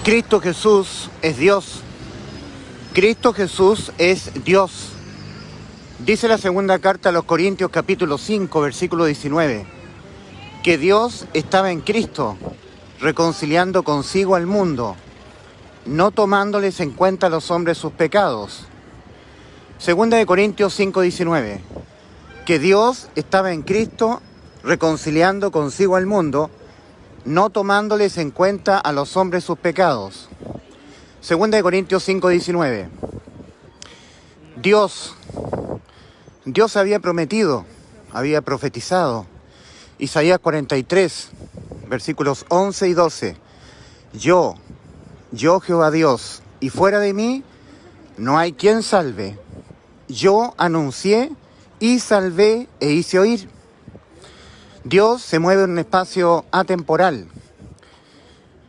Cristo Jesús es Dios. Cristo Jesús es Dios. Dice la segunda carta a los Corintios capítulo 5, versículo 19, que Dios estaba en Cristo, reconciliando consigo al mundo, no tomándoles en cuenta a los hombres sus pecados. Segunda de Corintios 5, 19, que Dios estaba en Cristo, reconciliando consigo al mundo, no tomándoles en cuenta a los hombres sus pecados. Segunda de Corintios 5, 19. Dios había prometido, había profetizado. Isaías 43, versículos 11 y 12. Yo Jehová Dios, y fuera de mí no hay quien salve. Yo anuncié y salvé e hice oír. Dios se mueve en un espacio atemporal,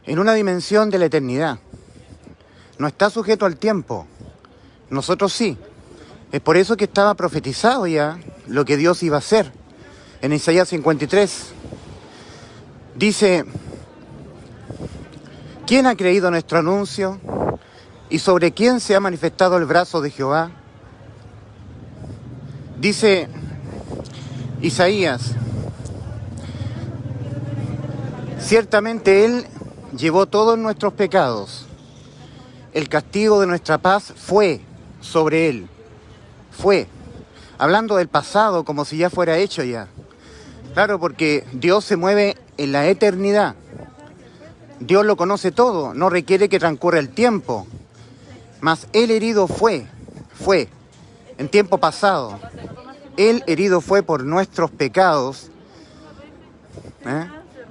en una dimensión de la eternidad. No está sujeto al tiempo. Nosotros sí. Es por eso que estaba profetizado ya lo que Dios iba a hacer. En Isaías 53 dice: ¿quién ha creído nuestro anuncio? ¿Y sobre quién se ha manifestado el brazo de Jehová? Dice Isaías: ciertamente Él llevó todos nuestros pecados. El castigo de nuestra paz fue sobre Él. Fue. Hablando del pasado como si ya fuera hecho ya. Claro, porque Dios se mueve en la eternidad. Dios lo conoce todo, no requiere que transcurra el tiempo. Mas el herido fue en tiempo pasado. El herido fue por nuestros pecados.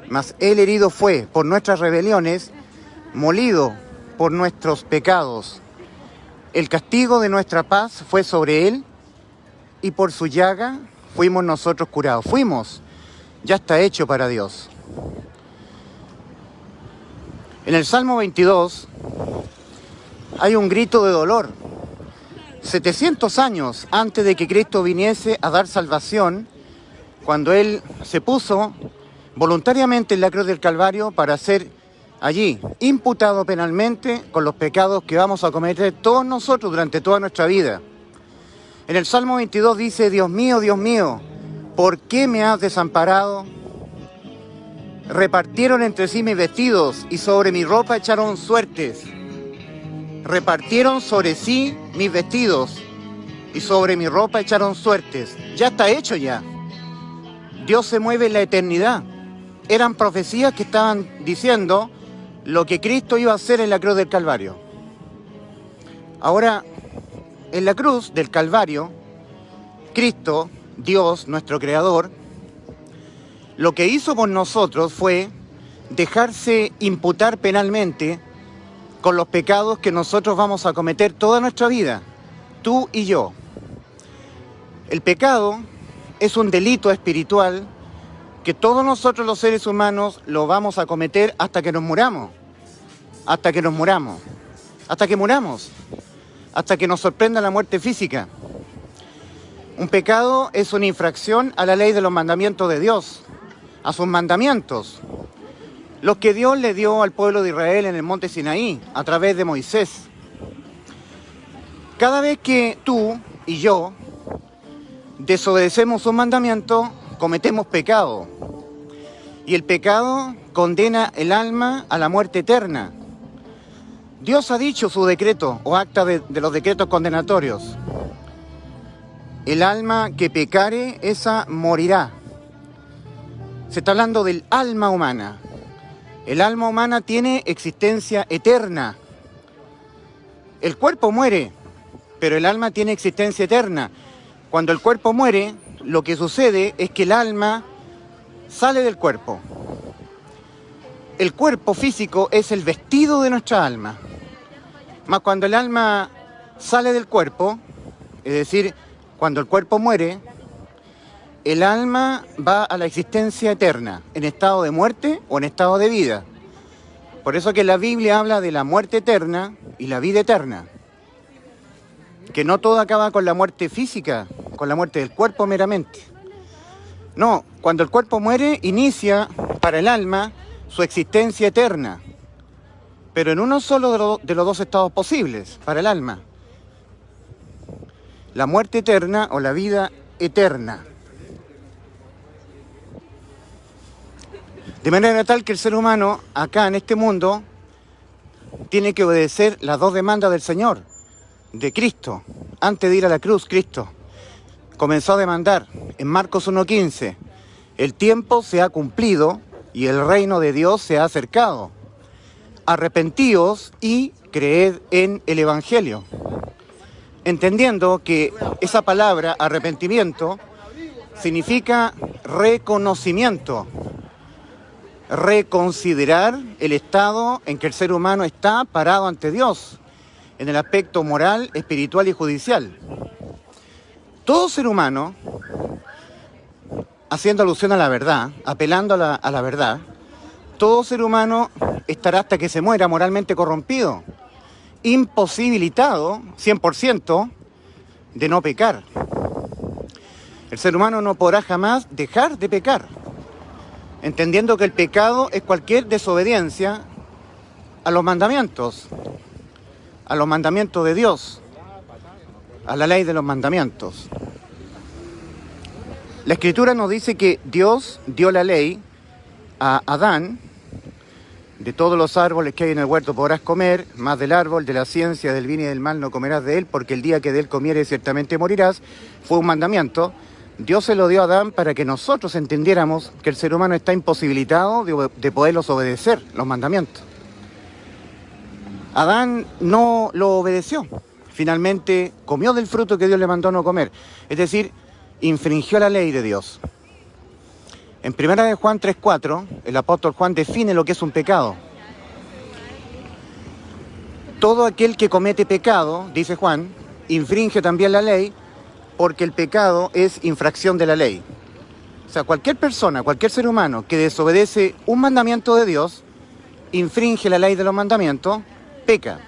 Mas el herido fue por nuestras rebeliones, molido por nuestros pecados. El castigo de nuestra paz fue sobre él, y por su llaga fuimos nosotros curados. Ya está hecho para Dios. En el Salmo 22 hay un grito de dolor. 700 años antes de que Cristo viniese a dar salvación, cuando Él se puso voluntariamente en la cruz del Calvario para ser allí imputado penalmente con los pecados que vamos a cometer todos nosotros durante toda nuestra vida. En el Salmo 22 dice: Dios mío, ¿por qué me has desamparado? Repartieron entre sí mis vestidos y sobre mi ropa echaron suertes. Repartieron sobre sí mis vestidos y sobre mi ropa echaron suertes. Ya está hecho ya. Dios se mueve en la eternidad. Eran profecías que estaban diciendo lo que Cristo iba a hacer en la cruz del Calvario. Ahora, en la cruz del Calvario, Cristo, Dios, nuestro Creador, lo que hizo por nosotros fue dejarse imputar penalmente con los pecados que nosotros vamos a cometer toda nuestra vida, tú y yo. El pecado es un delito espiritual que todos nosotros los seres humanos lo vamos a cometer hasta que nos muramos. Hasta que muramos. Hasta que nos sorprenda la muerte física. Un pecado es una infracción a la ley de los mandamientos de Dios, a sus mandamientos, los que Dios le dio al pueblo de Israel en el monte Sinaí, a través de Moisés. Cada vez que tú y yo desobedecemos un mandamiento, cometemos pecado. Y el pecado condena el alma a la muerte eterna. Dios ha dicho su decreto o acta de los decretos condenatorios. El alma que pecare, esa morirá. Se está hablando del alma humana. El alma humana tiene existencia eterna. El cuerpo muere, pero el alma tiene existencia eterna. Cuando el cuerpo muere, lo que sucede es que el alma sale del cuerpo. El cuerpo físico es el vestido de nuestra alma. Mas cuando el alma sale del cuerpo, es decir, cuando el cuerpo muere, el alma va a la existencia eterna, en estado de muerte o en estado de vida. Por eso que la Biblia habla de la muerte eterna y la vida eterna. Que no todo acaba con la muerte física, con la muerte del cuerpo meramente. No, cuando el cuerpo muere, inicia para el alma su existencia eterna. pero en uno solo de los dos estados posibles para el alma: la muerte eterna o la vida eterna. De manera tal que el ser humano, acá en este mundo, tiene que obedecer las dos demandas del Señor, de Cristo. Antes de ir a la cruz, Cristo comenzó a demandar en Marcos 1:15: el tiempo se ha cumplido y el reino de Dios se ha acercado. Arrepentíos y creed en el Evangelio. Entendiendo que esa palabra, arrepentimiento, significa reconocimiento, reconsiderar el estado en que el ser humano está parado ante Dios, en el aspecto moral, espiritual y judicial. Todo ser humano, haciendo alusión a la verdad, apelando a la verdad, todo ser humano estará hasta que se muera moralmente corrompido, imposibilitado 100% de no pecar. El ser humano no podrá jamás dejar de pecar, entendiendo que el pecado es cualquier desobediencia a los mandamientos de Dios, a la ley de los mandamientos. La Escritura nos dice que Dios dio la ley a Adán: de todos los árboles que hay en el huerto podrás comer, mas del árbol de la ciencia del bien y del mal no comerás de él, porque el día que de él comieres ciertamente morirás. Fue un mandamiento. Dios se lo dio a Adán para que nosotros entendiéramos que el ser humano está imposibilitado de poderlos obedecer, los mandamientos. Adán no lo obedeció. Finalmente comió del fruto que Dios le mandó no comer. Es decir, infringió la ley de Dios. En 1 Juan 3:4, el apóstol Juan define lo que es un pecado. Todo aquel que comete pecado, dice Juan, infringe también la ley, porque el pecado es infracción de la ley. O sea, cualquier persona, cualquier ser humano que desobedece un mandamiento de Dios, infringe la ley de los mandamientos, peca.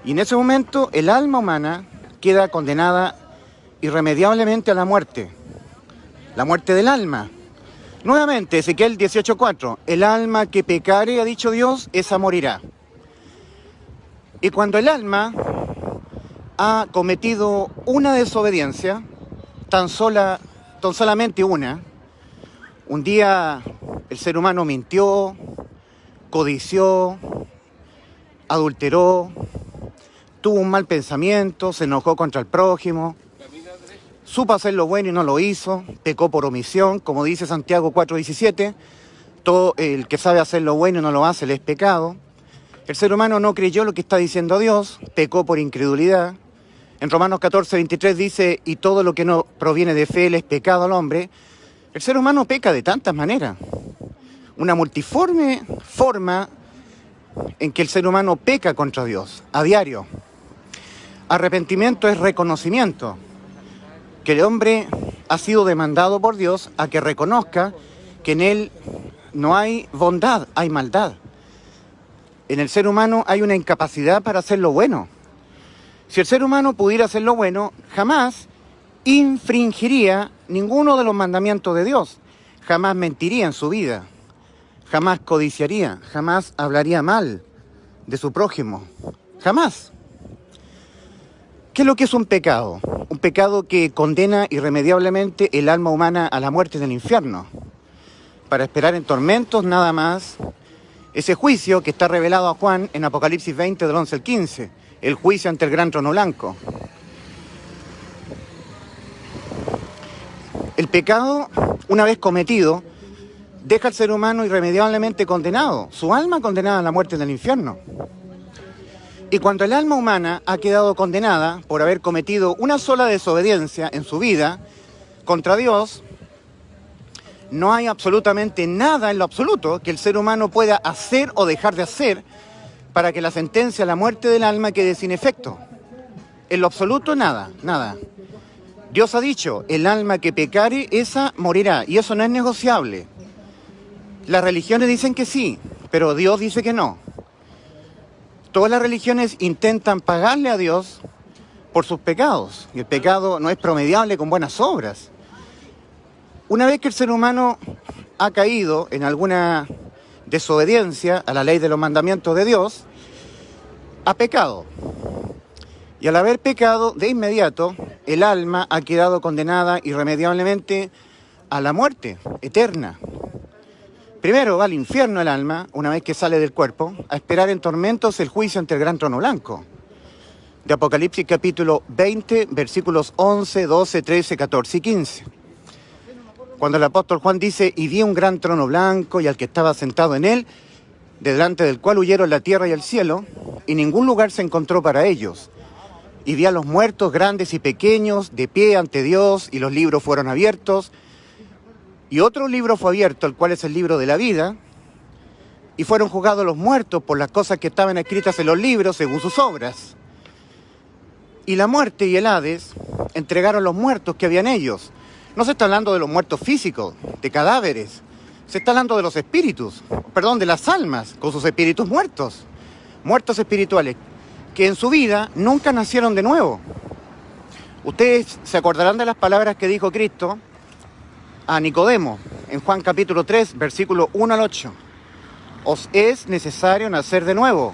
Y en ese momento el alma humana queda condenada irremediablemente a la muerte del alma. Nuevamente, Ezequiel 18:4: el alma que pecare, ha dicho Dios, esa morirá. Y cuando el alma ha cometido una desobediencia, tan solamente una, un día el ser humano mintió, codició, adulteró, tuvo un mal pensamiento, se enojó contra el prójimo, supo hacer lo bueno y no lo hizo, pecó por omisión, como dice Santiago 4:17, todo el que sabe hacer lo bueno y no lo hace le es pecado. El ser humano no creyó lo que está diciendo Dios, pecó por incredulidad. En Romanos 14:23 dice: y todo lo que no proviene de fe le es pecado al hombre. El ser humano peca de tantas maneras, una multiforme forma en que el ser humano peca contra Dios a diario. Arrepentimiento es reconocimiento, que el hombre ha sido demandado por Dios a que reconozca que en él no hay bondad, hay maldad. En el ser humano hay una incapacidad para hacer lo bueno. Si el ser humano pudiera hacer lo bueno, jamás infringiría ninguno de los mandamientos de Dios, jamás mentiría en su vida, jamás codiciaría, jamás hablaría mal de su prójimo, jamás. ¿Qué es lo que es un pecado? Un pecado que condena irremediablemente el alma humana a la muerte del infierno, para esperar en tormentos nada más ese juicio que está revelado a Juan en Apocalipsis 20 del 11 al 15, el juicio ante el gran trono blanco. El pecado, una vez cometido, deja al ser humano irremediablemente condenado, su alma condenada a la muerte del infierno. Y cuando el alma humana ha quedado condenada por haber cometido una sola desobediencia en su vida contra Dios, no hay absolutamente nada en lo absoluto que el ser humano pueda hacer o dejar de hacer para que la sentencia a la muerte del alma quede sin efecto. En lo absoluto nada, nada. Dios ha dicho: el alma que pecare, esa morirá, y eso no es negociable. Las religiones dicen que sí, pero Dios dice que no. Todas las religiones intentan pagarle a Dios por sus pecados, y el pecado no es promediable con buenas obras. Una vez que el ser humano ha caído en alguna desobediencia a la ley de los mandamientos de Dios, ha pecado. Y al haber pecado, de inmediato, el alma ha quedado condenada irremediablemente a la muerte eterna. Primero va al infierno el alma, una vez que sale del cuerpo, a esperar en tormentos el juicio ante el gran trono blanco. De Apocalipsis capítulo 20, versículos 11, 12, 13, 14 y 15. Cuando el apóstol Juan dice, y vi un gran trono blanco y al que estaba sentado en él, delante del cual huyeron la tierra y el cielo, y ningún lugar se encontró para ellos. Y vi a los muertos grandes y pequeños de pie ante Dios, y los libros fueron abiertos. Y otro libro fue abierto, el cual es el libro de la vida, y fueron juzgados los muertos por las cosas que estaban escritas en los libros según sus obras. Y la muerte y el Hades entregaron los muertos que habían ellos. No se está hablando de los muertos físicos, de cadáveres. Se está hablando de los espíritus, de las almas, con sus espíritus muertos. Muertos espirituales, que en su vida nunca nacieron de nuevo. Ustedes se acordarán de las palabras que dijo Cristo a Nicodemo en Juan capítulo 3, versículo 1 al 8. Os es necesario nacer de nuevo.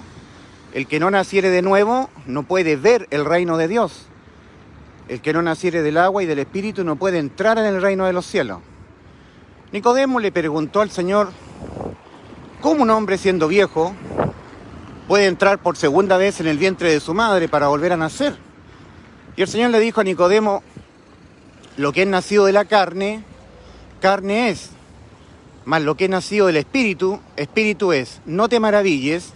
El que no naciere de nuevo no puede ver el reino de Dios. El que no naciere del agua y del espíritu no puede entrar en el reino de los cielos. Nicodemo le preguntó al Señor, ¿cómo un hombre siendo viejo puede entrar por segunda vez en el vientre de su madre para volver a nacer? Y el Señor le dijo a Nicodemo, lo que es nacido de la carne, carne es, mas lo que es nacido del espíritu, espíritu es. No te maravilles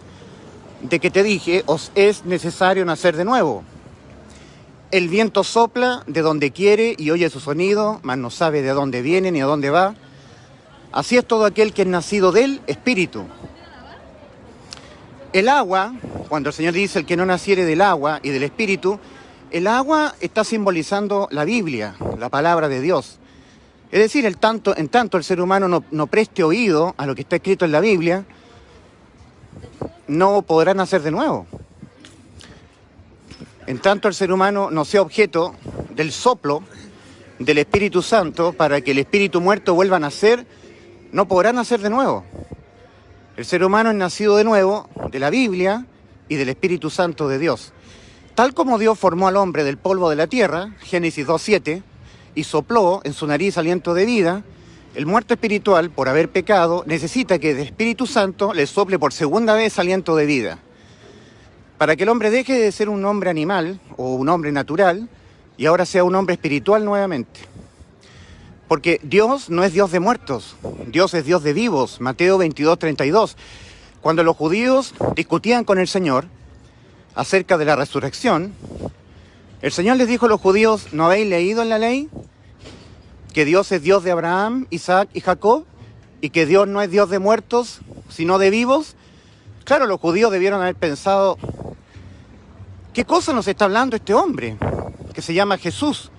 de que te dije, os es necesario nacer de nuevo. El viento sopla de donde quiere y oye su sonido, mas no sabe de dónde viene ni a dónde va. Así es todo aquel que es nacido del espíritu. El agua, cuando el Señor dice el que no naciere del agua y del espíritu, el agua está simbolizando la Biblia, la palabra de Dios. Es decir, en tanto el ser humano no preste oído a lo que está escrito en la Biblia, no podrá nacer de nuevo. En tanto el ser humano no sea objeto del soplo del Espíritu Santo para que el espíritu muerto vuelva a nacer, no podrá nacer de nuevo. El ser humano es nacido de nuevo de la Biblia y del Espíritu Santo de Dios. Tal como Dios formó al hombre del polvo de la tierra, Génesis 2:7, y sopló en su nariz aliento de vida, el muerto espiritual, por haber pecado, necesita que el Espíritu Santo le sople por segunda vez aliento de vida, para que el hombre deje de ser un hombre animal o un hombre natural y ahora sea un hombre espiritual nuevamente. Porque Dios no es Dios de muertos, Dios es Dios de vivos, Mateo 22:32. Cuando los judíos discutían con el Señor acerca de la resurrección, el Señor les dijo a los judíos, ¿no habéis leído en la ley que Dios es Dios de Abraham, Isaac y Jacob, y que Dios no es Dios de muertos, sino de vivos? Claro, los judíos debieron haber pensado, ¿qué cosa nos está hablando este hombre que se llama Jesús?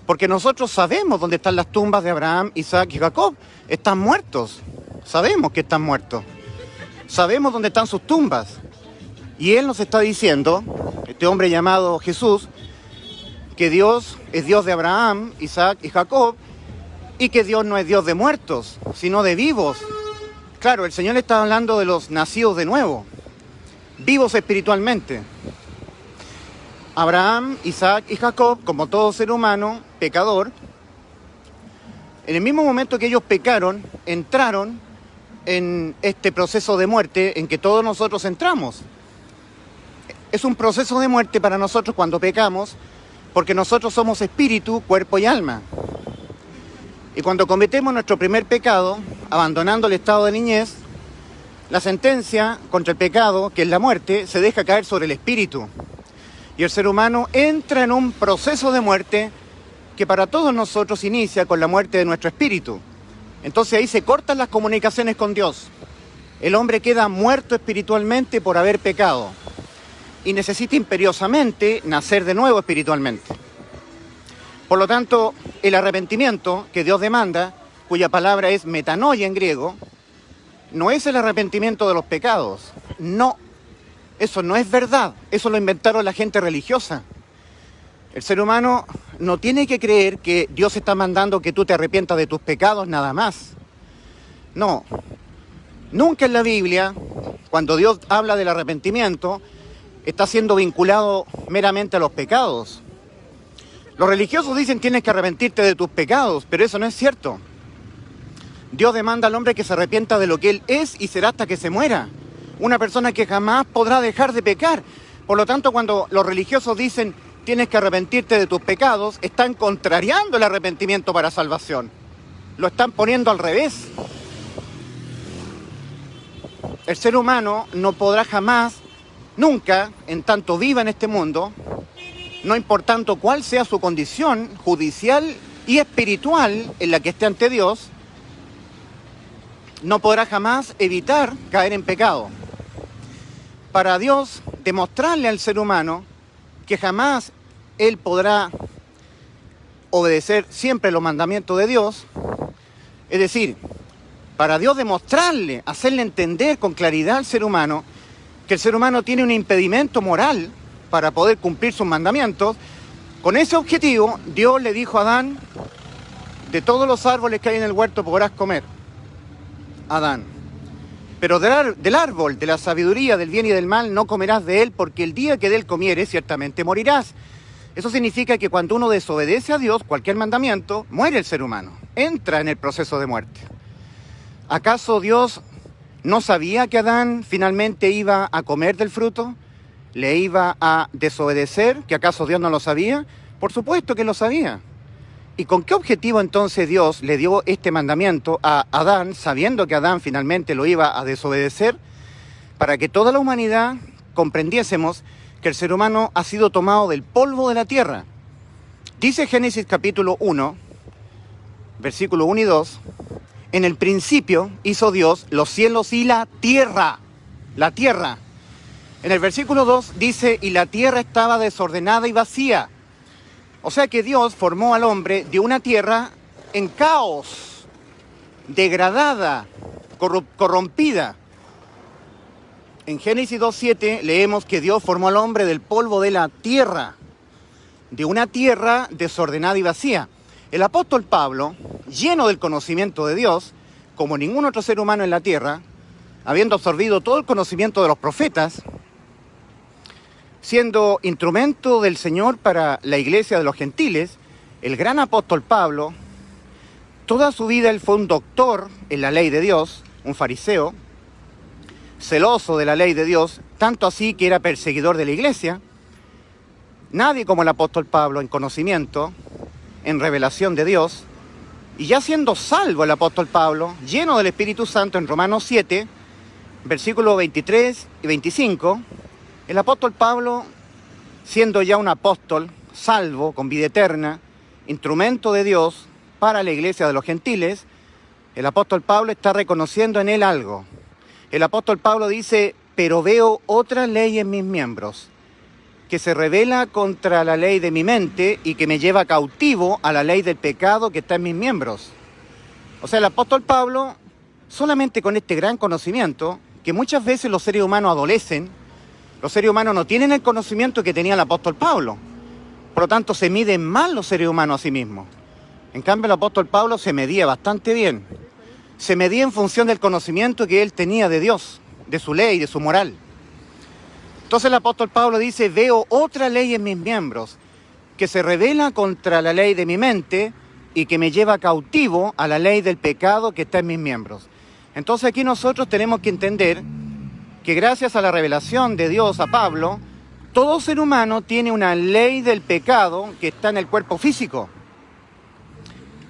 Porque nosotros sabemos dónde están las tumbas de Abraham, Isaac y Jacob. Están muertos, sabemos que están muertos, sabemos dónde están sus tumbas. Y él nos está diciendo, este hombre llamado Jesús, que Dios es Dios de Abraham, Isaac y Jacob, y que Dios no es Dios de muertos, sino de vivos. Claro, el Señor está hablando de los nacidos de nuevo, vivos espiritualmente. Abraham, Isaac y Jacob, como todo ser humano, pecador, en el mismo momento que ellos pecaron, entraron en este proceso de muerte en que todos nosotros entramos. Es un proceso de muerte para nosotros cuando pecamos, porque nosotros somos espíritu, cuerpo y alma. Y cuando cometemos nuestro primer pecado, abandonando el estado de niñez, la sentencia contra el pecado, que es la muerte, se deja caer sobre el espíritu. Y el ser humano entra en un proceso de muerte que para todos nosotros inicia con la muerte de nuestro espíritu. Entonces ahí se cortan las comunicaciones con Dios. El hombre queda muerto espiritualmente por haber pecado y necesita imperiosamente nacer de nuevo espiritualmente. Por lo tanto, el arrepentimiento que Dios demanda, cuya palabra es metanoia en griego, no es el arrepentimiento de los pecados. No, eso no es verdad. Eso lo inventaron la gente religiosa. El ser humano no tiene que creer que Dios está mandando que tú te arrepientas de tus pecados nada más. No, Nunca en la Biblia, cuando Dios habla del arrepentimiento, está siendo vinculado meramente a los pecados. Los religiosos dicen tienes que arrepentirte de tus pecados, pero eso no es cierto. Dios demanda al hombre que se arrepienta de lo que él es y será hasta que se muera. Una persona que jamás podrá dejar de pecar. Por lo tanto, cuando los religiosos dicen tienes que arrepentirte de tus pecados, están contrariando el arrepentimiento para salvación. Lo están poniendo al revés. El ser humano no podrá jamás, nunca, en tanto viva en este mundo, no importando cuál sea su condición judicial y espiritual en la que esté ante Dios, no podrá jamás evitar caer en pecado. Para Dios demostrarle al ser humano que jamás él podrá obedecer siempre los mandamientos de Dios, es decir, para Dios demostrarle, hacerle entender con claridad al ser humano que el ser humano tiene un impedimento moral para poder cumplir sus mandamientos, con ese objetivo Dios le dijo a Adán, de todos los árboles que hay en el huerto podrás comer, Adán, pero del árbol de la sabiduría del bien y del mal no comerás de él, porque el día que de él comieres ciertamente morirás. Eso significa que cuando uno desobedece a Dios, cualquier mandamiento, muere el ser humano, entra en el proceso de muerte. ¿Acaso Dios no sabía que Adán finalmente iba a comer del fruto? ¿Le iba a desobedecer? ¿Que acaso Dios no lo sabía? Por supuesto que lo sabía. ¿Y con qué objetivo entonces Dios le dio este mandamiento a Adán, sabiendo que Adán finalmente lo iba a desobedecer? Para que toda la humanidad comprendiésemos que el ser humano ha sido tomado del polvo de la tierra. Dice Génesis capítulo 1, versículo 1 y 2, en el principio hizo Dios los cielos y la tierra. La tierra. En el versículo 2 dice, y la tierra estaba desordenada y vacía. O sea que Dios formó al hombre de una tierra en caos, degradada, corrompida. En Génesis 2:7 leemos que Dios formó al hombre del polvo de la tierra, de una tierra desordenada y vacía. El apóstol Pablo, lleno del conocimiento de Dios, como ningún otro ser humano en la tierra, habiendo absorbido todo el conocimiento de los profetas, siendo instrumento del Señor para la iglesia de los gentiles, el gran apóstol Pablo, toda su vida él fue un doctor en la ley de Dios, un fariseo, celoso de la ley de Dios, tanto así que era perseguidor de la iglesia. Nadie como el apóstol Pablo en conocimiento, en revelación de Dios, y ya siendo salvo el apóstol Pablo, lleno del Espíritu Santo en Romanos 7, versículos 23 y 25, el apóstol Pablo, siendo ya un apóstol, salvo, con vida eterna, instrumento de Dios para la iglesia de los gentiles, el apóstol Pablo está reconociendo en él algo. El apóstol Pablo dice, pero veo otra ley en mis miembros, que se revela contra la ley de mi mente y que me lleva cautivo a la ley del pecado que está en mis miembros. O sea, el apóstol Pablo, solamente con este gran conocimiento, que muchas veces los seres humanos adolecen, los seres humanos no tienen el conocimiento que tenía el apóstol Pablo. Por lo tanto, se miden mal los seres humanos a sí mismos. En cambio, el apóstol Pablo se medía bastante bien. Se medía en función del conocimiento que él tenía de Dios, de su ley, de su moral. Entonces el apóstol Pablo dice, veo otra ley en mis miembros, que se revela contra la ley de mi mente y que me lleva cautivo a la ley del pecado que está en mis miembros. Entonces aquí nosotros tenemos que entender que gracias a la revelación de Dios a Pablo, todo ser humano tiene una ley del pecado que está en el cuerpo físico,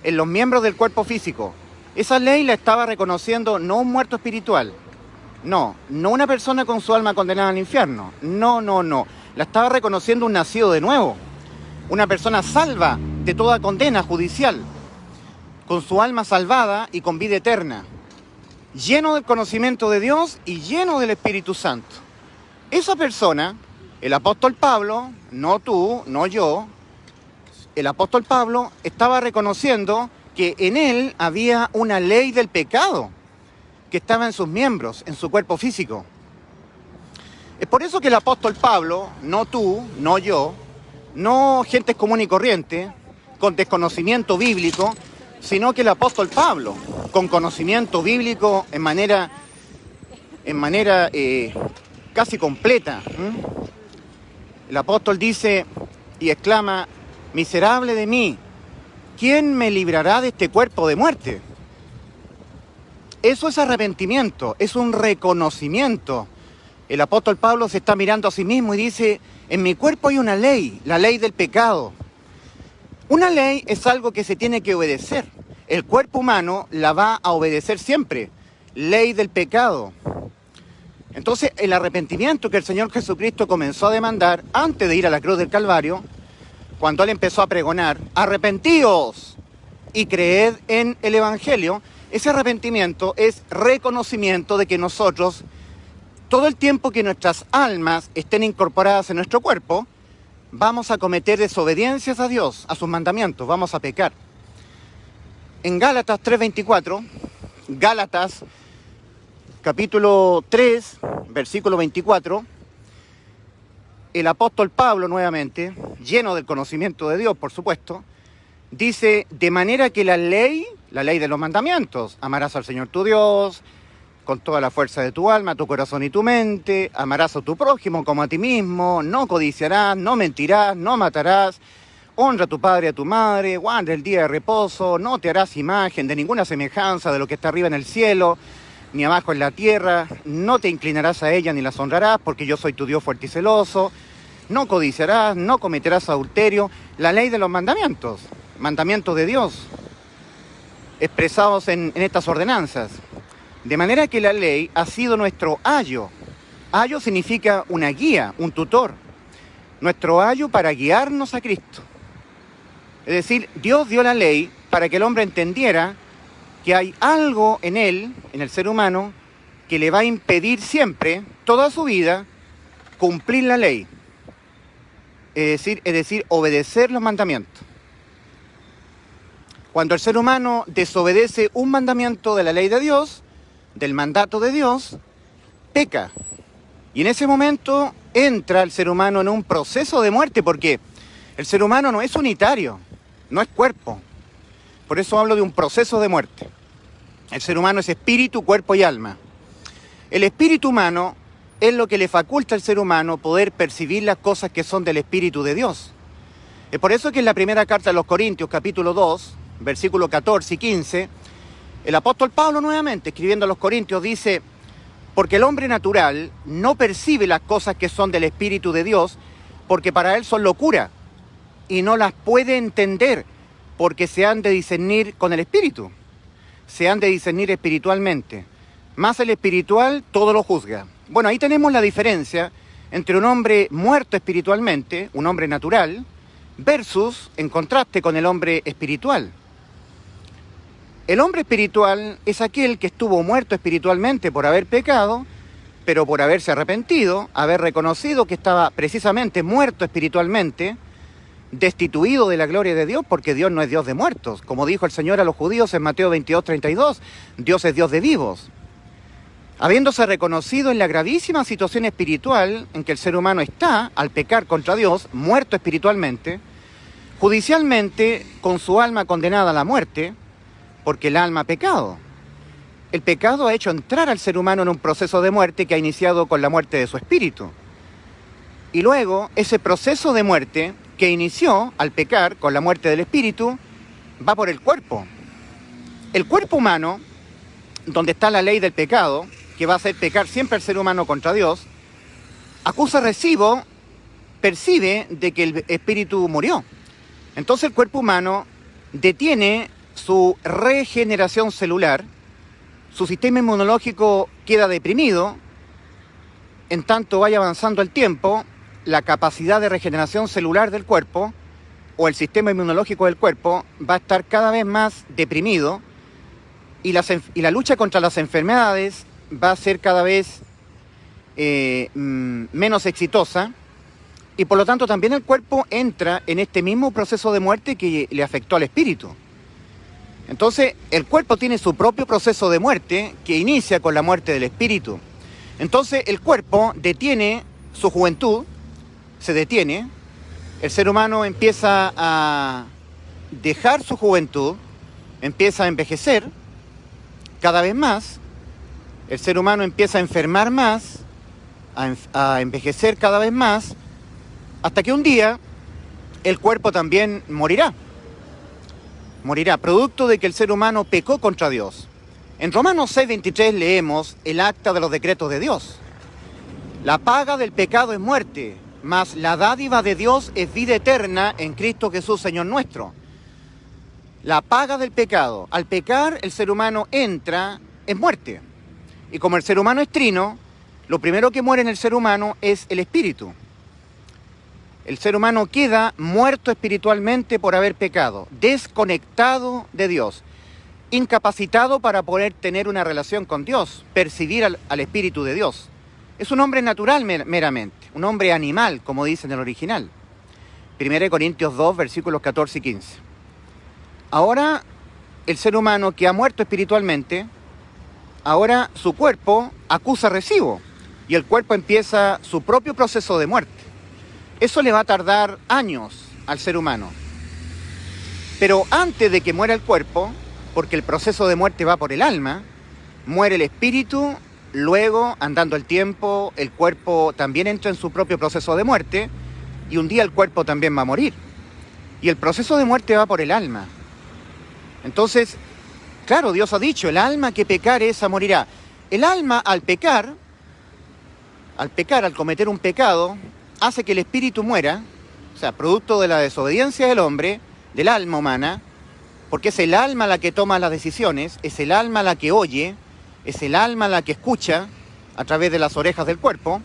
en los miembros del cuerpo físico. Esa ley la estaba reconociendo no un muerto espiritual, no una persona con su alma condenada al infierno, no. La estaba reconociendo un nacido de nuevo, una persona salva de toda condena judicial, con su alma salvada y con vida eterna, lleno del conocimiento de Dios y lleno del Espíritu Santo. Esa persona, el apóstol Pablo, no tú, no yo, el apóstol Pablo estaba reconociendo que en él había una ley del pecado que estaba en sus miembros, en su cuerpo físico. Es por eso que el apóstol Pablo, no tú, no yo, no gente común y corriente, con desconocimiento bíblico, sino que el apóstol Pablo, con conocimiento bíblico en manera en manera casi completa. El apóstol dice y exclama: miserable de mí, ¿quién me librará de este cuerpo de muerte? Eso es arrepentimiento, es un reconocimiento. El apóstol Pablo se está mirando a sí mismo y dice: en mi cuerpo hay una ley, la ley del pecado. Una ley es algo que se tiene que obedecer. El cuerpo humano la va a obedecer siempre. Ley del pecado. Entonces, el arrepentimiento que el Señor Jesucristo comenzó a demandar antes de ir a la cruz del Calvario, cuando Él empezó a pregonar: arrepentíos y creed en el Evangelio, ese arrepentimiento es reconocimiento de que nosotros, todo el tiempo que nuestras almas estén incorporadas en nuestro cuerpo, vamos a cometer desobediencias a Dios, a sus mandamientos, vamos a pecar. En Gálatas 3:24, Gálatas capítulo 3, versículo 24, el apóstol Pablo nuevamente, lleno del conocimiento de Dios, por supuesto, dice: de manera que la ley de los mandamientos, amarás al Señor tu Dios con toda la fuerza de tu alma, tu corazón y tu mente, amarás a tu prójimo como a ti mismo, no codiciarás, no mentirás, no matarás, honra a tu padre y a tu madre, guarda el día de reposo, no te harás imagen de ninguna semejanza de lo que está arriba en el cielo, ni abajo en la tierra, no te inclinarás a ella ni las honrarás, porque yo soy tu Dios fuerte y celoso, no codiciarás, no cometerás adulterio. La ley de los mandamientos, mandamientos de Dios, expresados en estas ordenanzas. De manera que la ley ha sido nuestro ayo. Ayo significa una guía, un tutor. Nuestro ayo para guiarnos a Cristo. Es decir, Dios dio la ley para que el hombre entendiera que hay algo en él, en el ser humano, que le va a impedir siempre, toda su vida, cumplir la ley. Es decir, obedecer los mandamientos. Cuando el ser humano desobedece un mandamiento de la ley de Dios, del mandato de Dios, peca. Y en ese momento entra el ser humano en un proceso de muerte, porque el ser humano no es unitario, no es cuerpo. Por eso hablo de un proceso de muerte. El ser humano es espíritu, cuerpo y alma. El espíritu humano es lo que le faculta al ser humano poder percibir las cosas que son del Espíritu de Dios. Es por eso que en la primera carta de los Corintios, capítulo 2, versículos 14 y 15, el apóstol Pablo nuevamente, escribiendo a los Corintios, dice: porque el hombre natural no percibe las cosas que son del Espíritu de Dios, porque para él son locura, y no las puede entender, porque se han de discernir con el Espíritu, se han de discernir espiritualmente. Más el espiritual todo lo juzga. Bueno, ahí tenemos la diferencia entre un hombre muerto espiritualmente, un hombre natural, versus, en contraste con el hombre espiritual. El hombre espiritual es aquel que estuvo muerto espiritualmente por haber pecado, pero por haberse arrepentido, haber reconocido que estaba precisamente muerto espiritualmente, destituido de la gloria de Dios, porque Dios no es Dios de muertos. Como dijo el Señor a los judíos en Mateo 22:32, Dios es Dios de vivos. Habiéndose reconocido en la gravísima situación espiritual en que el ser humano está al pecar contra Dios, muerto espiritualmente, judicialmente con su alma condenada a la muerte, porque el alma ha pecado. El pecado ha hecho entrar al ser humano en un proceso de muerte que ha iniciado con la muerte de su espíritu. Y luego, ese proceso de muerte que inició al pecar con la muerte del espíritu, va por el cuerpo. El cuerpo humano, donde está la ley del pecado, que va a hacer pecar siempre al ser humano contra Dios, acusa recibo, percibe de que el espíritu murió. Entonces el cuerpo humano detiene su regeneración celular, su sistema inmunológico queda deprimido, en tanto vaya avanzando el tiempo, la capacidad de regeneración celular del cuerpo o el sistema inmunológico del cuerpo va a estar cada vez más deprimido y la lucha contra las enfermedades va a ser cada vez menos exitosa, y por lo tanto también el cuerpo entra en este mismo proceso de muerte que le afectó al espíritu. Entonces el cuerpo tiene su propio proceso de muerte que inicia con la muerte del espíritu. Entonces el cuerpo detiene su juventud, se detiene, el ser humano empieza a dejar su juventud, empieza a envejecer cada vez más, el ser humano empieza a enfermar más, a envejecer cada vez más, hasta que un día el cuerpo también morirá. Morirá, producto de que el ser humano pecó contra Dios. En Romanos 6:23 leemos el acta de los decretos de Dios. La paga del pecado es muerte, mas la dádiva de Dios es vida eterna en Cristo Jesús, Señor nuestro. La paga del pecado. Al pecar, el ser humano entra en muerte. Y como el ser humano es trino, lo primero que muere en el ser humano es el espíritu. El ser humano queda muerto espiritualmente por haber pecado, desconectado de Dios, incapacitado para poder tener una relación con Dios, percibir al Espíritu de Dios. Es un hombre natural meramente, un hombre animal, como dice en el original. 1 Corintios 2, versículos 14 y 15. Ahora, el ser humano que ha muerto espiritualmente, ahora su cuerpo acusa recibo y el cuerpo empieza su propio proceso de muerte. Eso le va a tardar años al ser humano. Pero antes de que muera el cuerpo, porque el proceso de muerte va por el alma, muere el espíritu, luego, andando el tiempo, el cuerpo también entra en su propio proceso de muerte, y un día el cuerpo también va a morir. Y el proceso de muerte va por el alma. Entonces, claro, Dios ha dicho, el alma que pecare, esa morirá. El alma al pecar, al cometer un pecado, hace que el espíritu muera, o sea, producto de la desobediencia del hombre, del alma humana, porque es el alma la que toma las decisiones, es el alma la que oye, es el alma la que escucha a través de las orejas del cuerpo,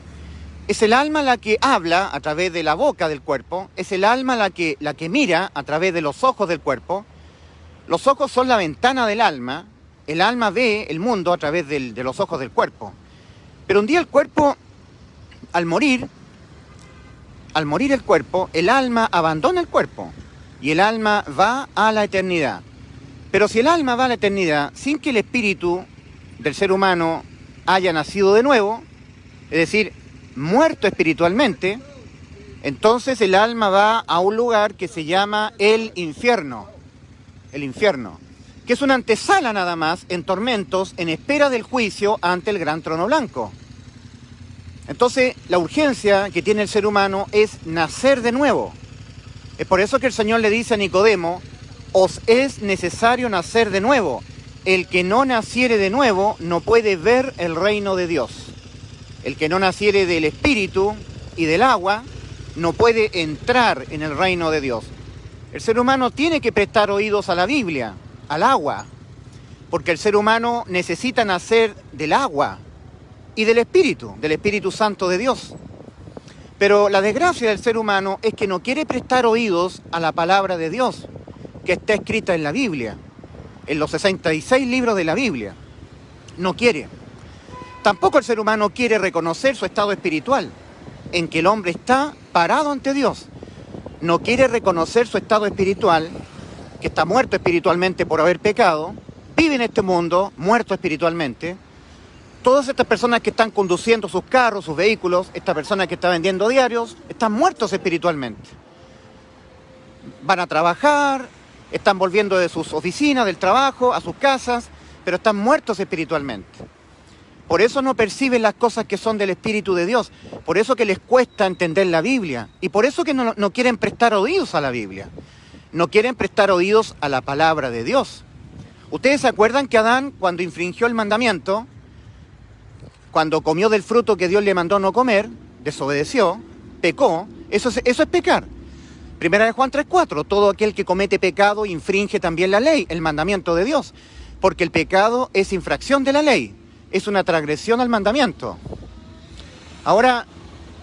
es el alma la que habla a través de la boca del cuerpo, es el alma la que mira a través de los ojos del cuerpo. Los ojos son la ventana del alma, el alma ve el mundo a través de los ojos del cuerpo. Pero un día el cuerpo, al morir el cuerpo, el alma abandona el cuerpo y el alma va a la eternidad. Pero si el alma va a la eternidad sin que el espíritu del ser humano haya nacido de nuevo, es decir, muerto espiritualmente, entonces el alma va a un lugar que se llama el infierno, que es una antesala nada más en tormentos en espera del juicio ante el gran trono blanco. Entonces, la urgencia que tiene el ser humano es nacer de nuevo. Es por eso que el Señor le dice a Nicodemo, os es necesario nacer de nuevo. El que no naciere de nuevo no puede ver el reino de Dios. El que no naciere del Espíritu y del agua no puede entrar en el reino de Dios. El ser humano tiene que prestar oídos a la Biblia, al agua, porque el ser humano necesita nacer del agua y del Espíritu Santo de Dios. Pero la desgracia del ser humano es que no quiere prestar oídos a la palabra de Dios, que está escrita en la Biblia, en los 66 libros de la Biblia. No quiere. Tampoco el ser humano quiere reconocer su estado espiritual, en que el hombre está parado ante Dios. No quiere reconocer su estado espiritual, que está muerto espiritualmente por haber pecado, vive en este mundo muerto espiritualmente. Todas estas personas que están conduciendo sus carros, sus vehículos, estas personas que están vendiendo diarios, están muertos espiritualmente. Van a trabajar, están volviendo de sus oficinas, del trabajo, a sus casas, pero están muertos espiritualmente. Por eso no perciben las cosas que son del Espíritu de Dios. Por eso que les cuesta entender la Biblia. Y por eso que no quieren prestar oídos a la Biblia. No quieren prestar oídos a la palabra de Dios. ¿Ustedes se acuerdan que Adán, cuando infringió el mandamiento, cuando comió del fruto que Dios le mandó no comer, desobedeció, pecó? Eso es pecar. Primera de Juan 3:4, todo aquel que comete pecado infringe también la ley, el mandamiento de Dios. Porque el pecado es infracción de la ley. Es una transgresión al mandamiento. Ahora,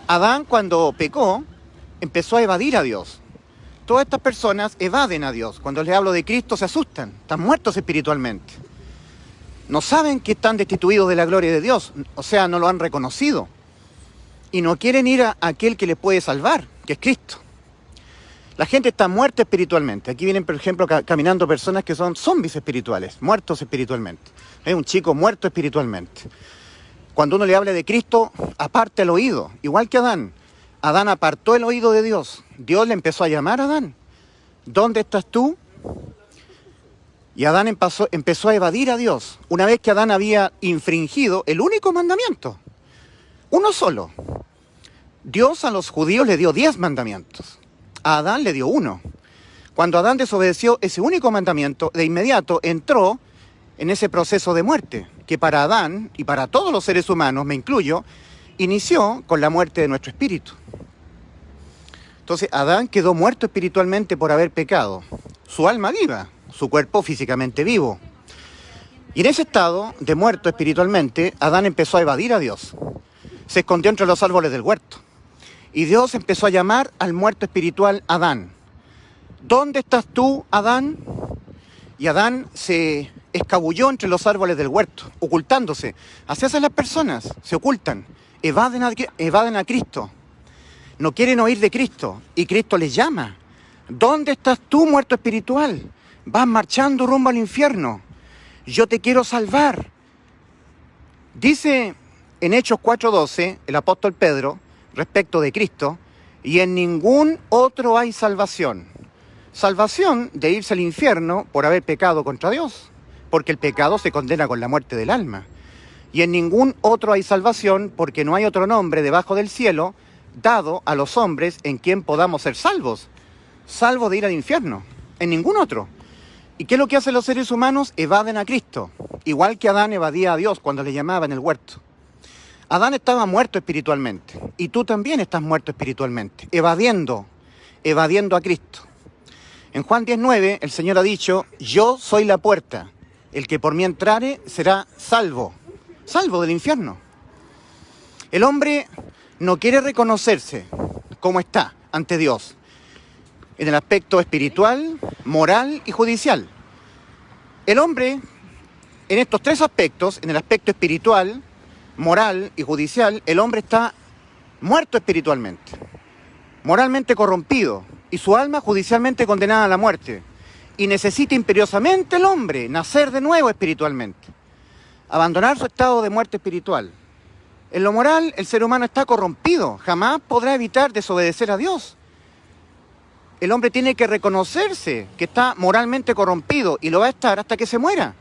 Adán cuando pecó, empezó a evadir a Dios. Todas estas personas evaden a Dios. Cuando les hablo de Cristo se asustan, están muertos espiritualmente. No saben que están destituidos de la gloria de Dios, o sea, no lo han reconocido. Y no quieren ir a aquel que les puede salvar, que es Cristo. La gente está muerta espiritualmente. Aquí vienen, por ejemplo, caminando personas que son zombies espirituales, muertos espiritualmente. Es un chico muerto espiritualmente. Cuando uno le habla de Cristo, aparta el oído, igual que Adán. Adán apartó el oído de Dios. Dios le empezó a llamar a Adán. ¿Dónde estás tú? Y Adán empezó a evadir a Dios, una vez que Adán había infringido el único mandamiento, uno solo. Dios a los judíos le dio 10 mandamientos, a Adán le dio uno. Cuando Adán desobedeció ese único mandamiento, de inmediato entró en ese proceso de muerte, que para Adán y para todos los seres humanos, me incluyo, inició con la muerte de nuestro espíritu. Entonces Adán quedó muerto espiritualmente por haber pecado, su alma viva, su cuerpo físicamente vivo. Y en ese estado de muerto espiritualmente, Adán empezó a evadir a Dios. Se escondió entre los árboles del huerto. Y Dios empezó a llamar al muerto espiritual Adán. ¿Dónde estás tú, Adán? Y Adán se escabulló entre los árboles del huerto, ocultándose. Así hacen las personas, se ocultan, evaden a Cristo. No quieren oír de Cristo y Cristo les llama. ¿Dónde estás tú, muerto espiritual? Vas marchando rumbo al infierno. Yo te quiero salvar. Dice en Hechos 4:12 el apóstol Pedro respecto de Cristo, y en ningún otro hay salvación. Salvación de irse al infierno por haber pecado contra Dios, porque el pecado se condena con la muerte del alma. Y en ningún otro hay salvación, porque no hay otro nombre debajo del cielo dado a los hombres en quien podamos ser salvos, salvo de ir al infierno, en ningún otro. ¿Y qué es lo que hacen los seres humanos? Evaden a Cristo, igual que Adán evadía a Dios cuando le llamaba en el huerto. Adán estaba muerto espiritualmente, y tú también estás muerto espiritualmente, evadiendo a Cristo. En Juan 10:9 el Señor ha dicho, yo soy la puerta, el que por mí entrare será salvo del infierno. El hombre no quiere reconocerse como está ante Dios, en el aspecto espiritual, moral y judicial. El hombre, en estos tres aspectos, en el aspecto espiritual, moral y judicial, el hombre está muerto espiritualmente, moralmente corrompido, y su alma judicialmente condenada a la muerte. Y necesita imperiosamente el hombre nacer de nuevo espiritualmente, abandonar su estado de muerte espiritual. En lo moral, el ser humano está corrompido, jamás podrá evitar desobedecer a Dios. El hombre tiene que reconocerse que está moralmente corrompido y lo va a estar hasta que se muera.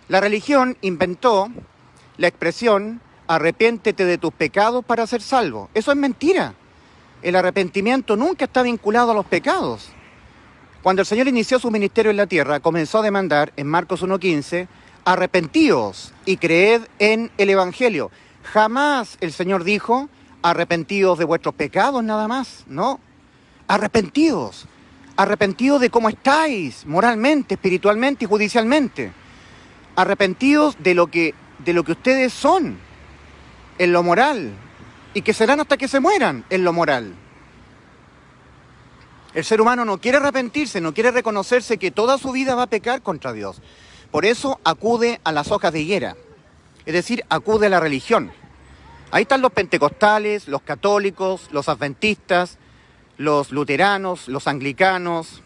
La religión inventó la expresión, arrepiéntete de tus pecados para ser salvo. Eso es mentira. El arrepentimiento nunca está vinculado a los pecados. Cuando el Señor inició su ministerio en la tierra, comenzó a demandar en Marcos 1:15, arrepentíos y creed en el Evangelio. Jamás el Señor dijo, arrepentíos de vuestros pecados nada más, no. Arrepentíos de cómo estáis moralmente, espiritualmente y judicialmente. Arrepentíos de lo que ustedes son en lo moral y que serán hasta que se mueran en lo moral. El ser humano no quiere arrepentirse, no quiere reconocerse que toda su vida va a pecar contra Dios. Por eso acude a las hojas de higuera, es decir, acude a la religión. Ahí están los pentecostales, los católicos, los adventistas, los luteranos, los anglicanos,